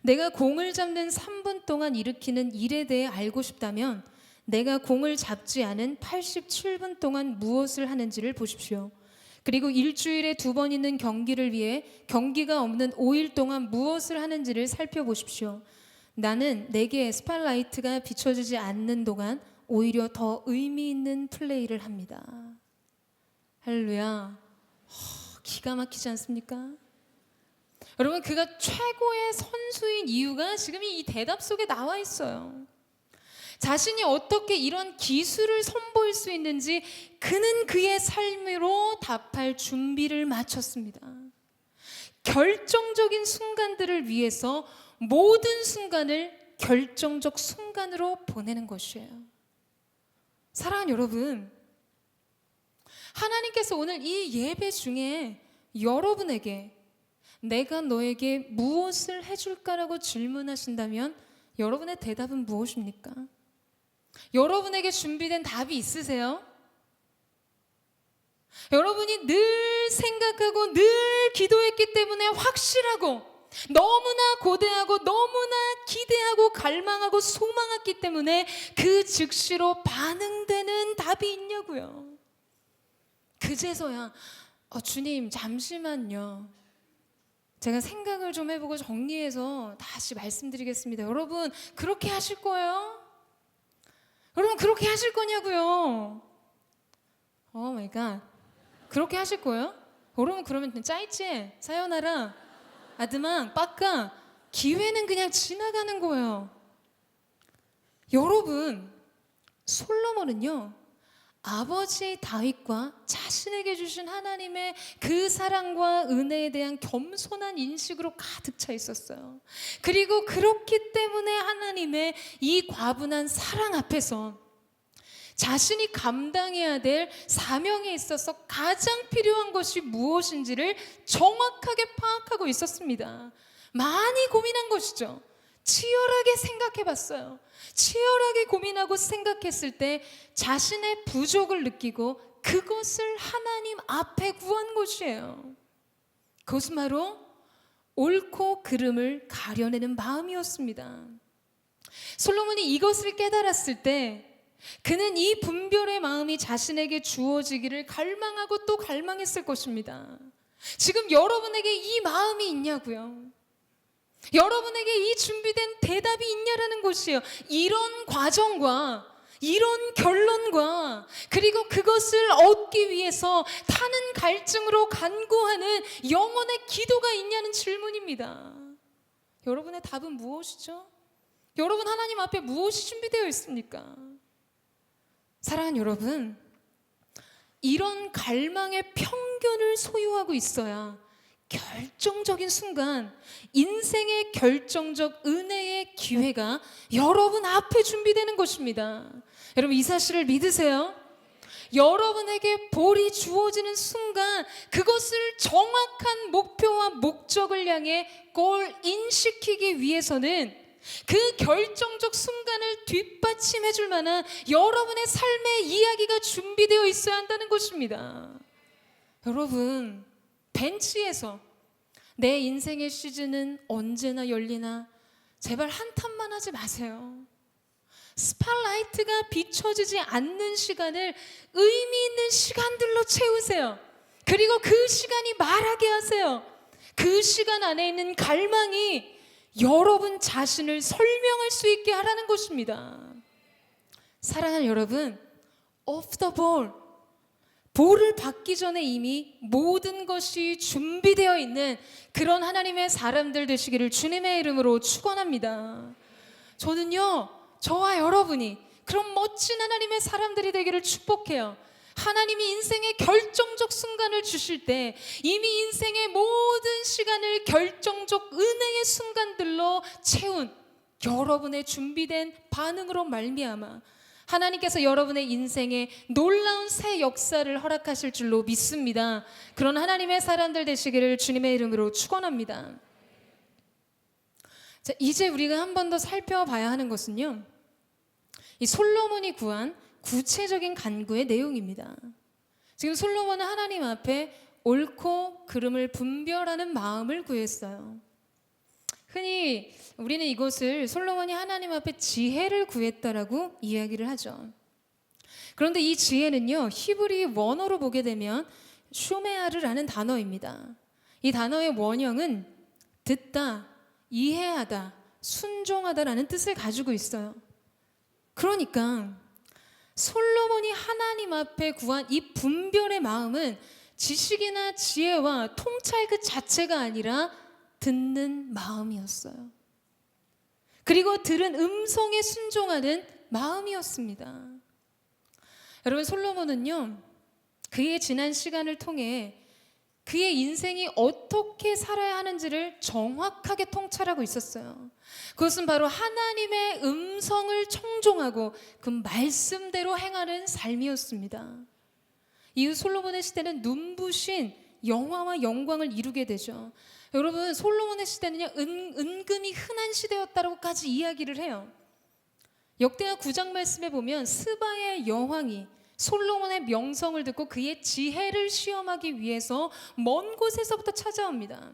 내가 공을 잡는 3분 동안 일으키는 일에 대해 알고 싶다면 내가 공을 잡지 않은 87분 동안 무엇을 하는지를 보십시오. 그리고 일주일에 2번 있는 경기를 위해 경기가 없는 5일 동안 무엇을 하는지를 살펴보십시오. 나는 내게 스팟라이트가 비춰지지 않는 동안 오히려 더 의미 있는 플레이를 합니다. 할렐루야. 기가 막히지 않습니까? 여러분, 그가 최고의 선수인 이유가 지금 이 대답 속에 나와 있어요. 자신이 어떻게 이런 기술을 선보일 수 있는지 그는 그의 삶으로 답할 준비를 마쳤습니다. 결정적인 순간들을 위해서 모든 순간을 결정적 순간으로 보내는 것이에요. 사랑하는 여러분, 하나님께서 오늘 이 예배 중에 여러분에게 내가 너에게 무엇을 해줄까라고 질문하신다면 여러분의 대답은 무엇입니까? 여러분에게 준비된 답이 있으세요? 여러분이 늘 생각하고 늘 기도했기 때문에 확실하고 너무나 고대하고 너무나 기대하고 갈망하고 소망했기 때문에 그 즉시로 반응되는 답이 있냐고요. 그제서야 주님 잠시만요. 제가 생각을 좀 해보고 정리해서 다시 말씀드리겠습니다. 여러분 그렇게 하실 거예요? 여러분 그렇게 하실 거냐고요? 오 마이 갓. 그렇게 하실 거예요? 여러분 그러면 짜이찌 사요나라 아드망, 빠까 기회는 그냥 지나가는 거예요. 여러분, 솔로몬은요, 아버지 다윗과 자신에게 주신 하나님의 그 사랑과 은혜에 대한 겸손한 인식으로 가득 차 있었어요. 그리고 그렇기 때문에 하나님의 이 과분한 사랑 앞에서 자신이 감당해야 될 사명에 있어서 가장 필요한 것이 무엇인지를 정확하게 파악하고 있었습니다. 많이 고민한 것이죠. 치열하게 생각해 봤어요. 치열하게 고민하고 생각했을 때 자신의 부족을 느끼고 그것을 하나님 앞에 구한 것이에요. 그것은 바로 옳고 그름을 가려내는 마음이었습니다. 솔로몬이 이것을 깨달았을 때 그는 이 분별의 마음이 자신에게 주어지기를 갈망하고 또 갈망했을 것입니다. 지금 여러분에게 이 마음이 있냐고요? 여러분에게 이 준비된 대답이 있냐라는 것이에요. 이런 과정과 이런 결론과 그리고 그것을 얻기 위해서 타는 갈증으로 간구하는 영혼의 기도가 있냐는 질문입니다. 여러분의 답은 무엇이죠? 여러분 하나님 앞에 무엇이 준비되어 있습니까? 사랑하는 여러분, 이런 갈망의 편견을 소유하고 있어야 결정적인 순간, 인생의 결정적 은혜의 기회가 여러분 앞에 준비되는 것입니다. 여러분 이 사실을 믿으세요? 여러분에게 볼이 주어지는 순간 그것을 정확한 목표와 목적을 향해 골인시키기 위해서는 그 결정적 순간을 뒷받침해 줄 만한 여러분의 삶의 이야기가 준비되어 있어야 한다는 것입니다. 여러분, 벤치에서 내 인생의 시즌은 언제나 열리나 제발 한탄만 하지 마세요. 스팟라이트가 비춰지지 않는 시간을 의미 있는 시간들로 채우세요. 그리고 그 시간이 말하게 하세요. 그 시간 안에 있는 갈망이 여러분 자신을 설명할 수 있게 하라는 것입니다. 사랑하는 여러분, off the ball, 볼을 받기 전에 이미 모든 것이 준비되어 있는 그런 하나님의 사람들 되시기를 주님의 이름으로 축원합니다. 저는요, 저와 여러분이 그런 멋진 하나님의 사람들이 되기를 축복해요. 하나님이 인생의 결정적 순간을 주실 때 이미 인생의 모든 시간을 결정적 은혜의 순간들로 채운 여러분의 준비된 반응으로 말미암아 하나님께서 여러분의 인생에 놀라운 새 역사를 허락하실 줄로 믿습니다. 그런 하나님의 사람들 되시기를 주님의 이름으로 축원합니다. 자, 이제 우리가 한 번 더 살펴봐야 하는 것은요, 이 솔로몬이 구한 구체적인 간구의 내용입니다. 지금 솔로몬은 하나님 앞에 옳고 그름을 분별하는 마음을 구했어요. 흔히 우리는 이것을 솔로몬이 하나님 앞에 지혜를 구했다라고 이야기를 하죠. 그런데 이 지혜는요, 히브리 원어로 보게 되면 쇼메아르라는 단어입니다. 이 단어의 원형은 듣다, 이해하다, 순종하다라는 뜻을 가지고 있어요. 그러니까 솔로몬이 하나님 앞에 구한 이 분별의 마음은 지식이나 지혜와 통찰 그 자체가 아니라 듣는 마음이었어요. 그리고 들은 음성에 순종하는 마음이었습니다. 여러분, 솔로몬은요, 그의 지난 시간을 통해 그의 인생이 어떻게 살아야 하는지를 정확하게 통찰하고 있었어요. 그것은 바로 하나님의 음성을 청종하고 그 말씀대로 행하는 삶이었습니다. 이후 솔로몬의 시대는 눈부신 영화와 영광을 이루게 되죠. 여러분, 솔로몬의 시대는요, 은근히 흔한 시대였다고까지 이야기를 해요. 역대하 9장 말씀에 보면 스바의 여왕이 솔로몬의 명성을 듣고 그의 지혜를 시험하기 위해서 먼 곳에서부터 찾아옵니다.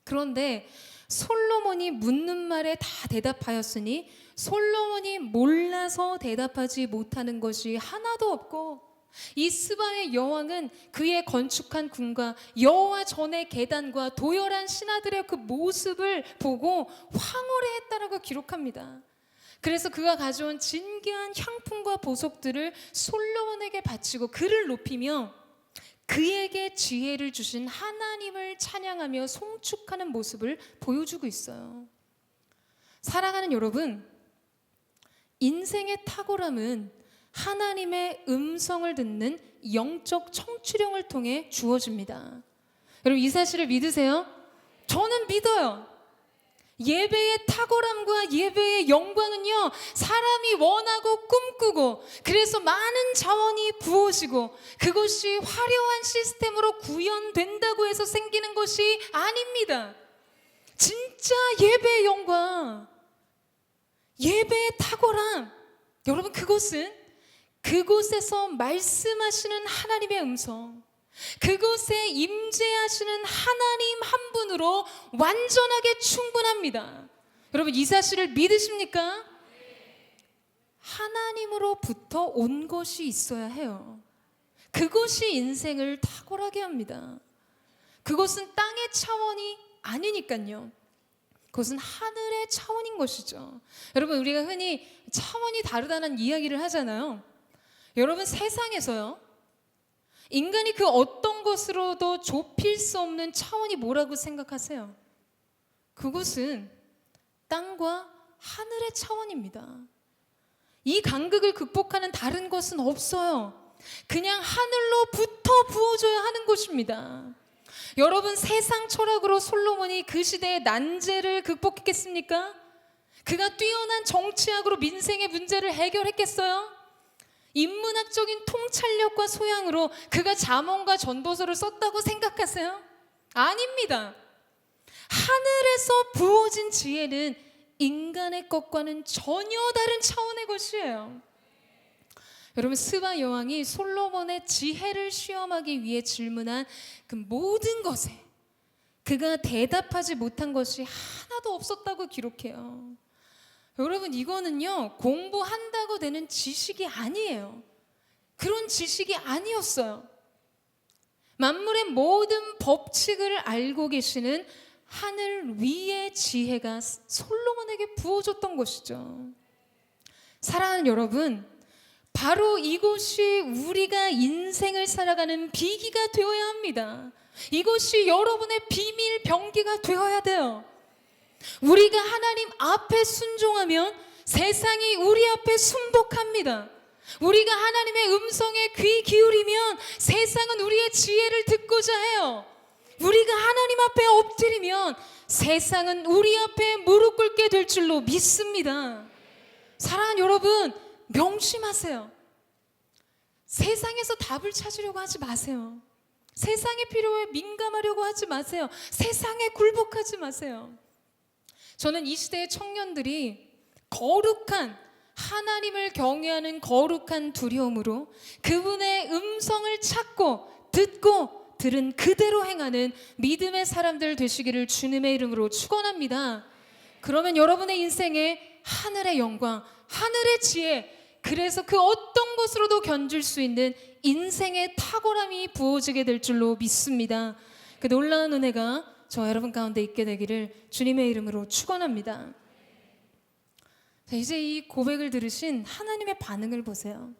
그런데 솔로몬이 묻는 말에 다 대답하였으니 솔로몬이 몰라서 대답하지 못하는 것이 하나도 없고, 이 스바의 여왕은 그의 건축한 궁과 여호와 전의 계단과 도열한 신하들의 그 모습을 보고 황홀해했다라고 기록합니다. 그래서 그가 가져온 진귀한 향품과 보석들을 솔로몬에게 바치고 그를 높이며 그에게 지혜를 주신 하나님을 찬양하며 송축하는 모습을 보여주고 있어요. 사랑하는 여러분, 인생의 탁월함은 하나님의 음성을 듣는 영적 청취령을 통해 주어집니다. 여러분, 이 사실을 믿으세요? 저는 믿어요. 예배의 탁월함과 예배의 영광은요, 사람이 원하고 꿈꾸고 그래서 많은 자원이 부어지고 그것이 화려한 시스템으로 구현된다고 해서 생기는 것이 아닙니다. 진짜 예배의 영광, 예배의 탁월함, 여러분, 그곳에서 말씀하시는 하나님의 음성, 그곳에 임재하시는 하나님 한 분으로 완전하게 충분합니다. 여러분, 이 사실을 믿으십니까? 하나님으로부터 온 것이 있어야 해요. 그것이 인생을 탁월하게 합니다. 그것은 땅의 차원이 아니니까요. 그것은 하늘의 차원인 것이죠. 여러분, 우리가 흔히 차원이 다르다는 이야기를 하잖아요. 여러분, 세상에서요, 인간이 그 어떤 것으로도 좁힐 수 없는 차원이 뭐라고 생각하세요? 그것은 땅과 하늘의 차원입니다. 이 간극을 극복하는 다른 것은 없어요. 그냥 하늘로부터 부어줘야 하는 것입니다. 여러분, 세상 철학으로 솔로몬이 그 시대의 난제를 극복했겠습니까? 그가 뛰어난 정치학으로 민생의 문제를 해결했겠어요? 인문학적인 통찰력과 소양으로 그가 잠언과 전도서를 썼다고 생각하세요? 아닙니다. 하늘에서 부어진 지혜는 인간의 것과는 전혀 다른 차원의 것이에요. 여러분, 스바 여왕이 솔로몬의 지혜를 시험하기 위해 질문한 그 모든 것에 그가 대답하지 못한 것이 하나도 없었다고 기록해요. 여러분, 이거는요, 공부한다고 되는 지식이 아니에요. 그런 지식이 아니었어요. 만물의 모든 법칙을 알고 계시는 하늘 위의 지혜가 솔로몬에게 부어졌던 것이죠. 사랑하는 여러분, 바로 이곳이 우리가 인생을 살아가는 비기가 되어야 합니다. 이것이 여러분의 비밀 병기가 되어야 돼요. 우리가 하나님 앞에 순종하면 세상이 우리 앞에 순복합니다. 우리가 하나님의 음성에 귀 기울이면 세상은 우리의 지혜를 듣고자 해요. 우리가 하나님 앞에 엎드리면 세상은 우리 앞에 무릎 꿇게 될 줄로 믿습니다. 사랑하는 여러분, 명심하세요. 세상에서 답을 찾으려고 하지 마세요. 세상의 필요에 민감하려고 하지 마세요. 세상에 굴복하지 마세요. 저는 이 시대의 청년들이 거룩한, 하나님을 경외하는 거룩한 두려움으로 그분의 음성을 찾고 듣고 들은 그대로 행하는 믿음의 사람들 되시기를 주님의 이름으로 축원합니다. 그러면 여러분의 인생에 하늘의 영광, 하늘의 지혜, 그래서 그 어떤 것으로도 견줄 수 있는 인생의 탁월함이 부어지게 될 줄로 믿습니다. 그 놀라운 은혜가 저 여러분 가운데 있게 되기를 주님의 이름으로 축원합니다. 자, 이제 이 고백을 들으신 하나님의 반응을 보세요.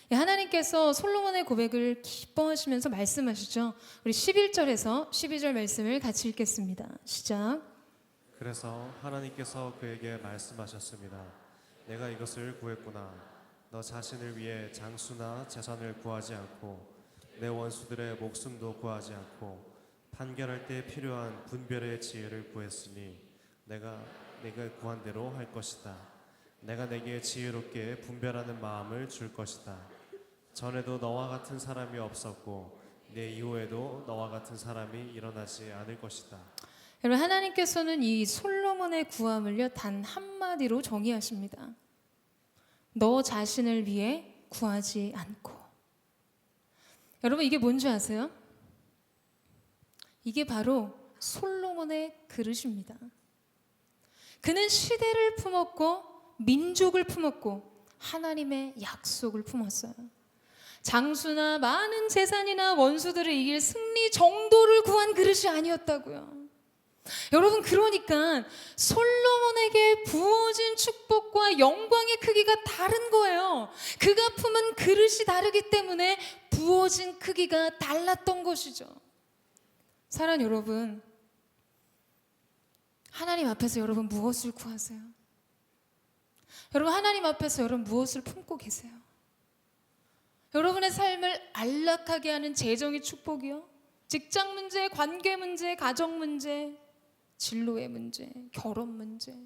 하나님께서 솔로몬의 고백을 기뻐하시면서 말씀하시죠. 우리 11절에서 12절 말씀을 같이 읽겠습니다. 시작. 그래서 하나님께서 그에게 말씀하셨습니다. 내가 이것을 구했구나. 너 자신을 위해 장수나 재산을 구하지 않고 내 원수들의 목숨도 구하지 않고 판결할 때 필요한 분별의 지혜를 구했으니 내가 구한 대로 할 것이다. 내가 내게 지혜롭게 분별하는 마음을 줄 것이다. 전에도 너와 같은 사람이 없었고 내 이후에도 너와 같은 사람이 일어나지 않을 것이다. 여러분, 하나님께서는 이 솔로몬의 구함을요, 단 한마디로 정의하십니다. 너 자신을 위해 구하지 않고. 여러분, 이게 뭔지 아세요? 이게 바로 솔로몬의 그릇입니다. 그는 시대를 품었고 민족을 품었고 하나님의 약속을 품었어요. 장수나 많은 재산이나 원수들을 이길 승리 정도를 구한 그릇이 아니었다고요. 여러분, 그러니까 솔로몬에게 부어진 축복과 영광의 크기가 다른 거예요. 그가 품은 그릇이 다르기 때문에 부어진 크기가 달랐던 것이죠. 사랑하는 여러분, 하나님 앞에서 여러분 무엇을 구하세요? 여러분, 하나님 앞에서 여러분 무엇을 품고 계세요? 여러분의 삶을 안락하게 하는 재정의 축복이요? 직장 문제, 관계 문제, 가정 문제, 진로의 문제, 결혼 문제.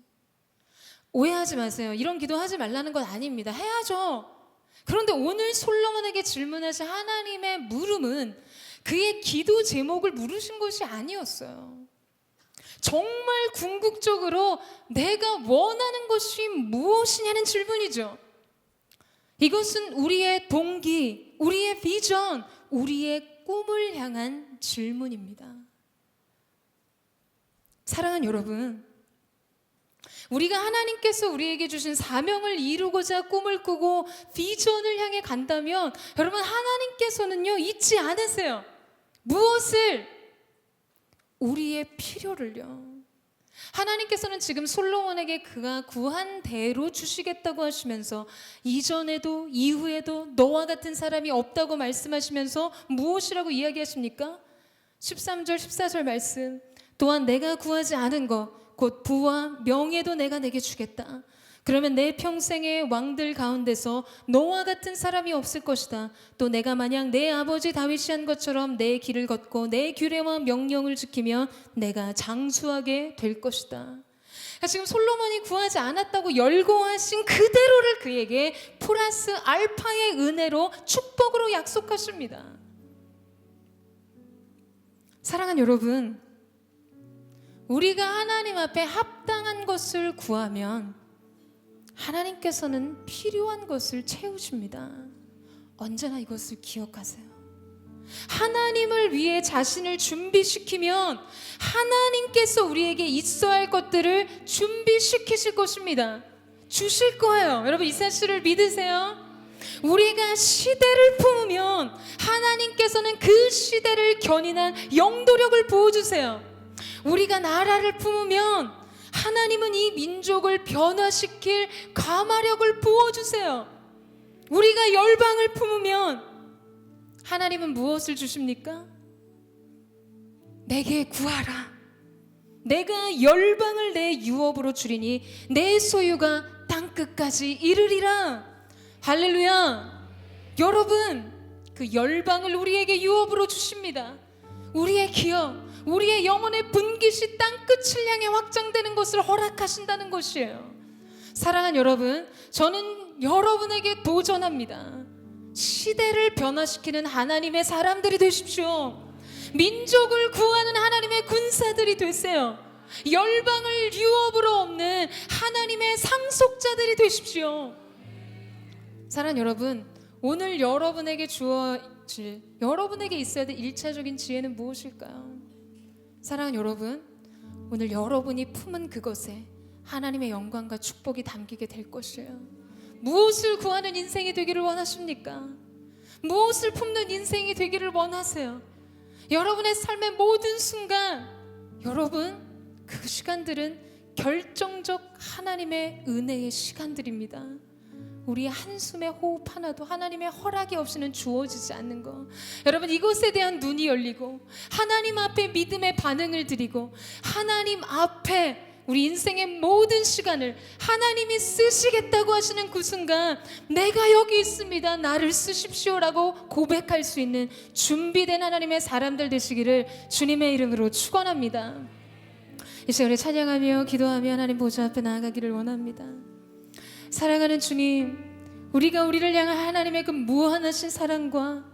오해하지 마세요. 이런 기도하지 말라는 건 아닙니다. 해야죠. 그런데 오늘 솔로몬에게 질문하신 하나님의 물음은 그의 기도 제목을 물으신 것이 아니었어요. 정말 궁극적으로 내가 원하는 것이 무엇이냐는 질문이죠. 이것은 우리의 동기, 우리의 비전, 우리의 꿈을 향한 질문입니다. 사랑하는 여러분, 우리가 하나님께서 우리에게 주신 사명을 이루고자 꿈을 꾸고 비전을 향해 간다면 여러분, 하나님께서는요 잊지 않으세요. 무엇을? 우리의 필요를요. 하나님께서는 지금 솔로몬에게 그가 구한 대로 주시겠다고 하시면서 이전에도 이후에도 너와 같은 사람이 없다고 말씀하시면서 무엇이라고 이야기하십니까? 13절 14절 말씀, 또한 내가 구하지 않은 것 곧 부와 명예도 내가 내게 주겠다. 그러면 내 평생의 왕들 가운데서 너와 같은 사람이 없을 것이다. 또 내가 만약 내 아버지 다윗이 한 것처럼 내 길을 걷고 내 규례와 명령을 지키면 내가 장수하게 될 것이다. 그러니까 지금 솔로몬이 구하지 않았다고 열거하신 그대로를 그에게 플러스 알파의 은혜로 축복으로 약속하십니다. 사랑하는 여러분, 우리가 하나님 앞에 합당한 것을 구하면 하나님께서는 필요한 것을 채우십니다. 언제나 이것을 기억하세요. 하나님을 위해 자신을 준비시키면 하나님께서 우리에게 있어야 할 것들을 준비시키실 것입니다. 주실 거예요. 여러분, 이 사실을 믿으세요? 우리가 시대를 품으면 하나님께서는 그 시대를 견인한 영도력을 부어주세요. 우리가 나라를 품으면 하나님은 이 민족을 변화시킬 가마력을 부어주세요. 우리가 열방을 품으면 하나님은 무엇을 주십니까? 내게 구하라. 내가 열방을 내 유업으로 주리니 내 소유가 땅끝까지 이르리라. 할렐루야. 여러분, 그 열방을 우리에게 유업으로 주십니다. 우리의 기업, 우리의 영혼의 분깃이 땅끝을 향해 확장되는 것을 허락하신다는 것이에요. 사랑하는 여러분, 저는 여러분에게 도전합니다. 시대를 변화시키는 하나님의 사람들이 되십시오. 민족을 구하는 하나님의 군사들이 되세요. 열방을 유업으로 얻는 하나님의 상속자들이 되십시오. 사랑하는 여러분, 오늘 여러분에게 주어질, 여러분에게 있어야 될 1차적인 지혜는 무엇일까요? 사랑하는 여러분, 오늘 여러분이 품은 그것에 하나님의 영광과 축복이 담기게 될 것이에요. 무엇을 구하는 인생이 되기를 원하십니까? 무엇을 품는 인생이 되기를 원하세요? 여러분의 삶의 모든 순간, 여러분, 그 시간들은 결정적 하나님의 은혜의 시간들입니다. 우리의 한숨의 호흡 하나도 하나님의 허락이 없이는 주어지지 않는 것. 여러분, 이것에 대한 눈이 열리고 하나님 앞에 믿음의 반응을 드리고 하나님 앞에 우리 인생의 모든 시간을 하나님이 쓰시겠다고 하시는 그 순간, 내가 여기 있습니다, 나를 쓰십시오라고 고백할 수 있는 준비된 하나님의 사람들 되시기를 주님의 이름으로 축원합니다. 이 시간에 찬양하며 기도하며 하나님 보좌 앞에 나아가기를 원합니다. 사랑하는 주님, 우리가 우리를 향한 하나님의 그 무한하신 사랑과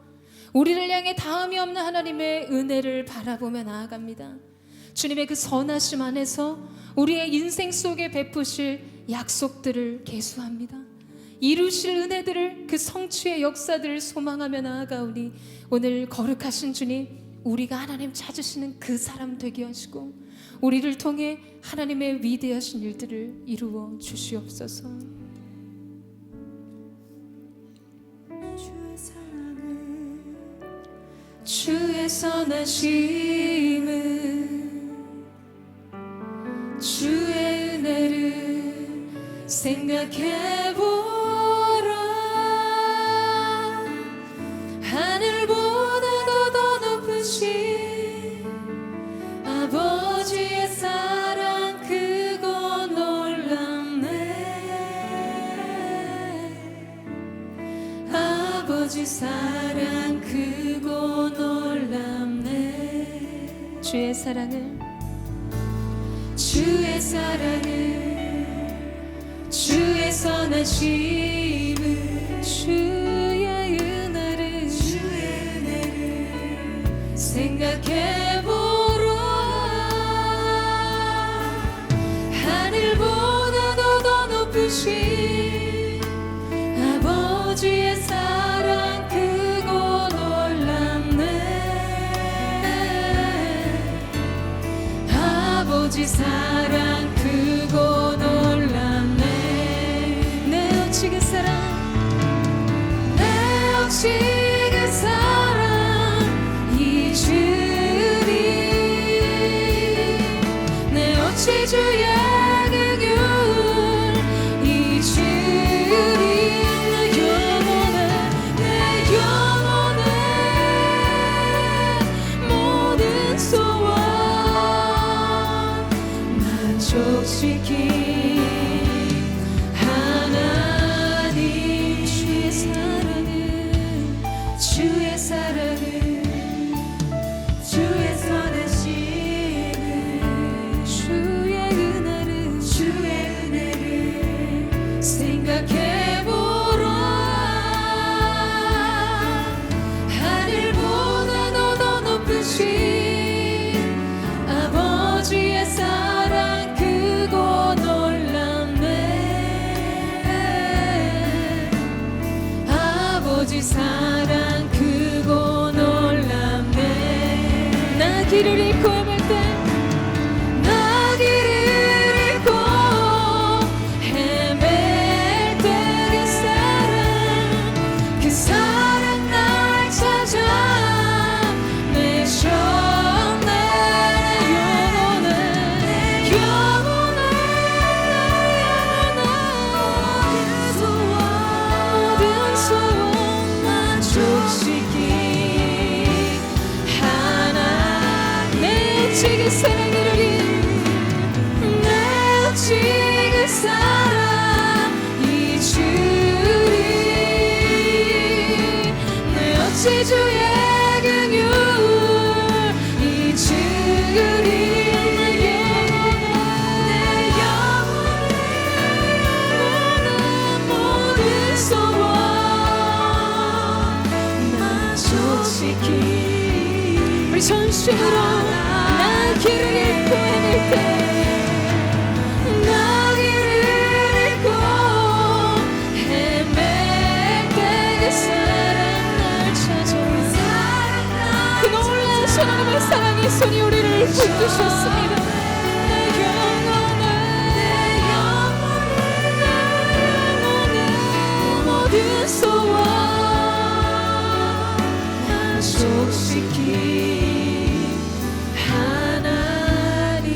우리를 향해 다음이 없는 하나님의 은혜를 바라보며 나아갑니다. 주님의 그 선하심 안에서 우리의 인생 속에 베푸실 약속들을 계수합니다. 이루실 은혜들을, 그 성취의 역사들을 소망하며 나아가오니 오늘 거룩하신 주님, 우리가 하나님 찾으시는 그 사람 되게 하시고 우리를 통해 하나님의 위대하신 일들을 이루어 주시옵소서. 주의 선하심은 생각해보라. 하늘보다 더 높으신 아버지의 사랑 크고 놀랍네. 아버지 사랑 크고 놀랍네. 주의 사랑을 주의 선하심을 주의 은혜를 생각해보라. 하늘보다 더 높으신 아버지의 사랑 크고 놀랍네. 아버지 사랑 크고 놀랍네. 내 어찌 그 사랑, 내 어찌 그 사랑 잊으리. 내 어찌 주의 긍휼 잊으리. 내 영혼의 모든 소원 만족시킨 하나님. 주의 사랑은 주의 선하심을 주의 은혜를 생각해보라. 하늘보다 더 높으신 아버지의 사랑 크고 놀랍네. 아버지 사랑 크고 놀랍네. 나 길을 잃고 헤맬 때, 나 길을 잃고 헤맬 때 그 사랑 날 찾아 내셨네. 영원한 모든 소원 만족시킨 하나님. 내 어찌 그 사랑 이루리. 내 어찌 그 사랑 잊으리. 내 어찌 주의 긍휼 잊으리. 내 영혼의 모든 소원 만족시킨. 우리 전심으로 나 길을 잃고 헤맬 때, 나 길을 잃고 헤맬 때 그 사랑 날 찾아. 그 놀라운 하나님의 사랑의 손이 우리를 붙드셨습니다. 내 영혼의 모든 소원 만족시킨 하나님.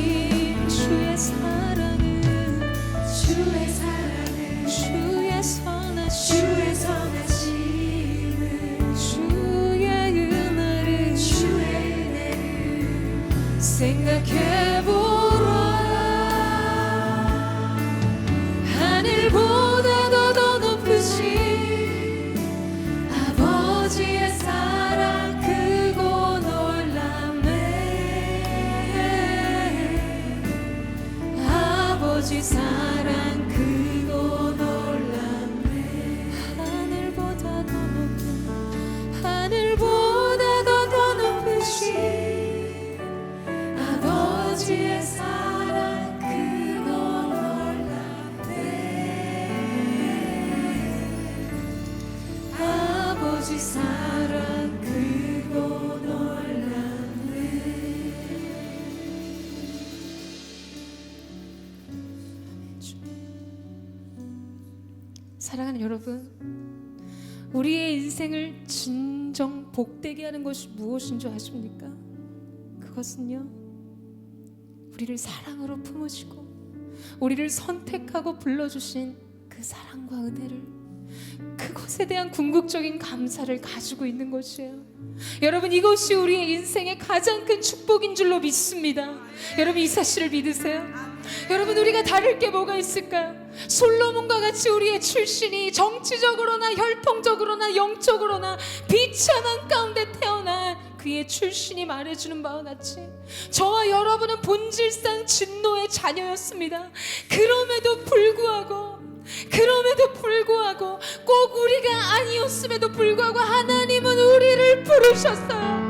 주의 사랑은 주의 선하심을 주의 은혜를 생각해보라. 하늘보다 더 높으신 아버지의 사랑 크고 놀랍네. 아버지 사랑 크고 놀랍네. 하늘보다 더 높으신 아버지의 사랑 크고 놀랍네. 아버지 사랑 크고 놀랍네. 사랑하는 여러분, 우리의 인생을 진정 복되게 하는 것이 무엇인 줄 아십니까? 그것은요, 우리를 사랑으로 품으시고 우리를 선택하고 불러주신 그 사랑과 은혜를, 그것에 대한 궁극적인 감사를 가지고 있는 것이에요. 여러분, 이것이 우리의 인생의 가장 큰 축복인 줄로 믿습니다. 여러분, 이 사실을 믿으세요? 여러분, 우리가 다를 게 뭐가 있을까요? 솔로몬과 같이 우리의 출신이 정치적으로나 혈통적으로나 영적으로나 비참한 가운데 태어난 그의 출신이 말해주는 바와 같이 저와 여러분은 본질상 진노의 자녀였습니다. 그럼에도 불구하고 꼭 우리가 아니었음에도 불구하고 하나님은 우리를 부르셨어요.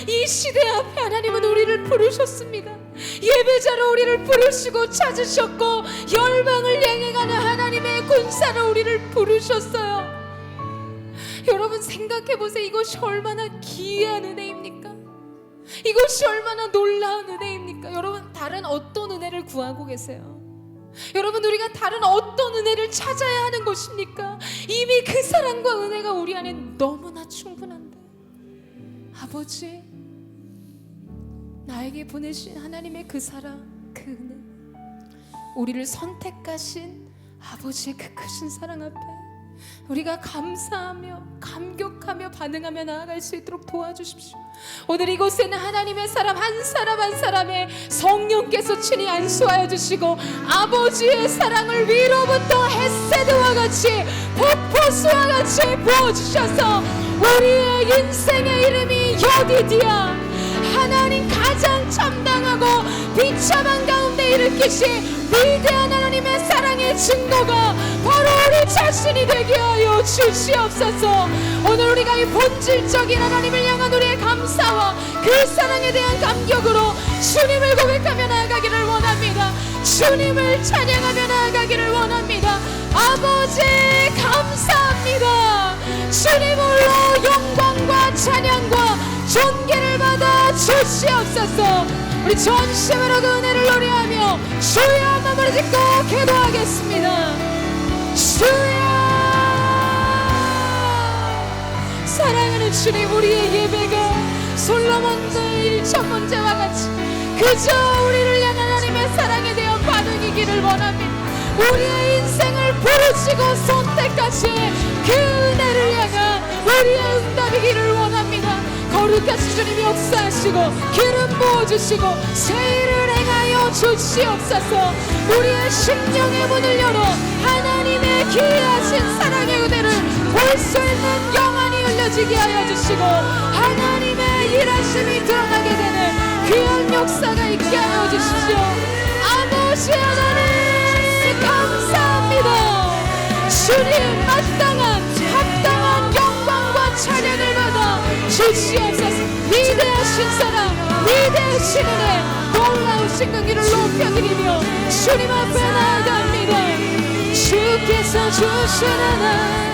이 시대 앞에 하나님은 우리를 부르셨습니다. 예배자로 우리를 부르시고 찾으셨고 열방을 향해가는 하나님의 군사로 우리를 부르셨어요. 여러분, 생각해보세요. 이것이 얼마나 기이한 은혜입니까? 이것이 얼마나 놀라운 은혜입니까? 여러분, 다른 어떤 은혜를 구하고 계세요? 여러분, 우리가 다른 어떤 은혜를 찾아야 하는 것입니까? 이미 그 사랑과 은혜가 우리 안에 너무나 충분한데, 아버지, 나에게 보내신 하나님의 그 사랑, 그 은혜, 우리를 선택하신 아버지의 그 크신 사랑 앞에 우리가 감사하며 감격하며 반응하며 나아갈 수 있도록 도와주십시오. 오늘 이곳에는 하나님의 사람 한 사람 한 사람의 성령께서 친히 안수하여 주시고 아버지의 사랑을 위로부터 햇새드와 같이 폭포수와 같이 부어주셔서 우리의 인생의 이름이 여디디아, 하나님 가장 참당하고 비참한 가운데 일으키신 위대한 하나님의 사랑의 증거가 바로 우리 자신이 되게 하여 주시옵소서. 오늘 우리가 이 본질적인 하나님을 향한 우리의 감사와 그 사랑에 대한 감격으로 주님을 고백하며 나아가기를 원합니다. 주님을 찬양하며 나아가기를 원합니다. 아버지, 감사합니다. 주님 홀로 영광과 찬양과 존귀를 받아 주시옵소서. 우리 전심으로 그 은혜를 노래하며 주여 마무리 짓고 기도하겠습니다. 주여, 사랑하는 주님, 우리의 예배가 솔로몬의 1,000번째와 같이 그저 우리를 향한 하나님의 사랑에 대한 반응이기를 원합니다. 우리의 인생을 부르시고 선택하신 그 은혜를 향한 우리의 응답이기를 원합니다. 거룩하신 주님이 역사하시고 기름 부어주시고 세일을 행하여 주시옵소서. 우리의 심령의 문을 열어 하나님의 기이하신 사랑의 은혜를 볼 수 있는 영안이 열려지게 하여 주시고 하나님의 일하심이 드러나게 되는 귀한 역사가 있게 하여 주십시오. 아버지 하나님, 감사합니다. 주님 마땅한 합당한 영광과 찬양을 받아 주시옵소서. 위대하신 사랑, 위대하신 은혜, 놀라우신 긍휼을 높여드리며 주님 앞에 나아갑니다. 주께서 주시는 날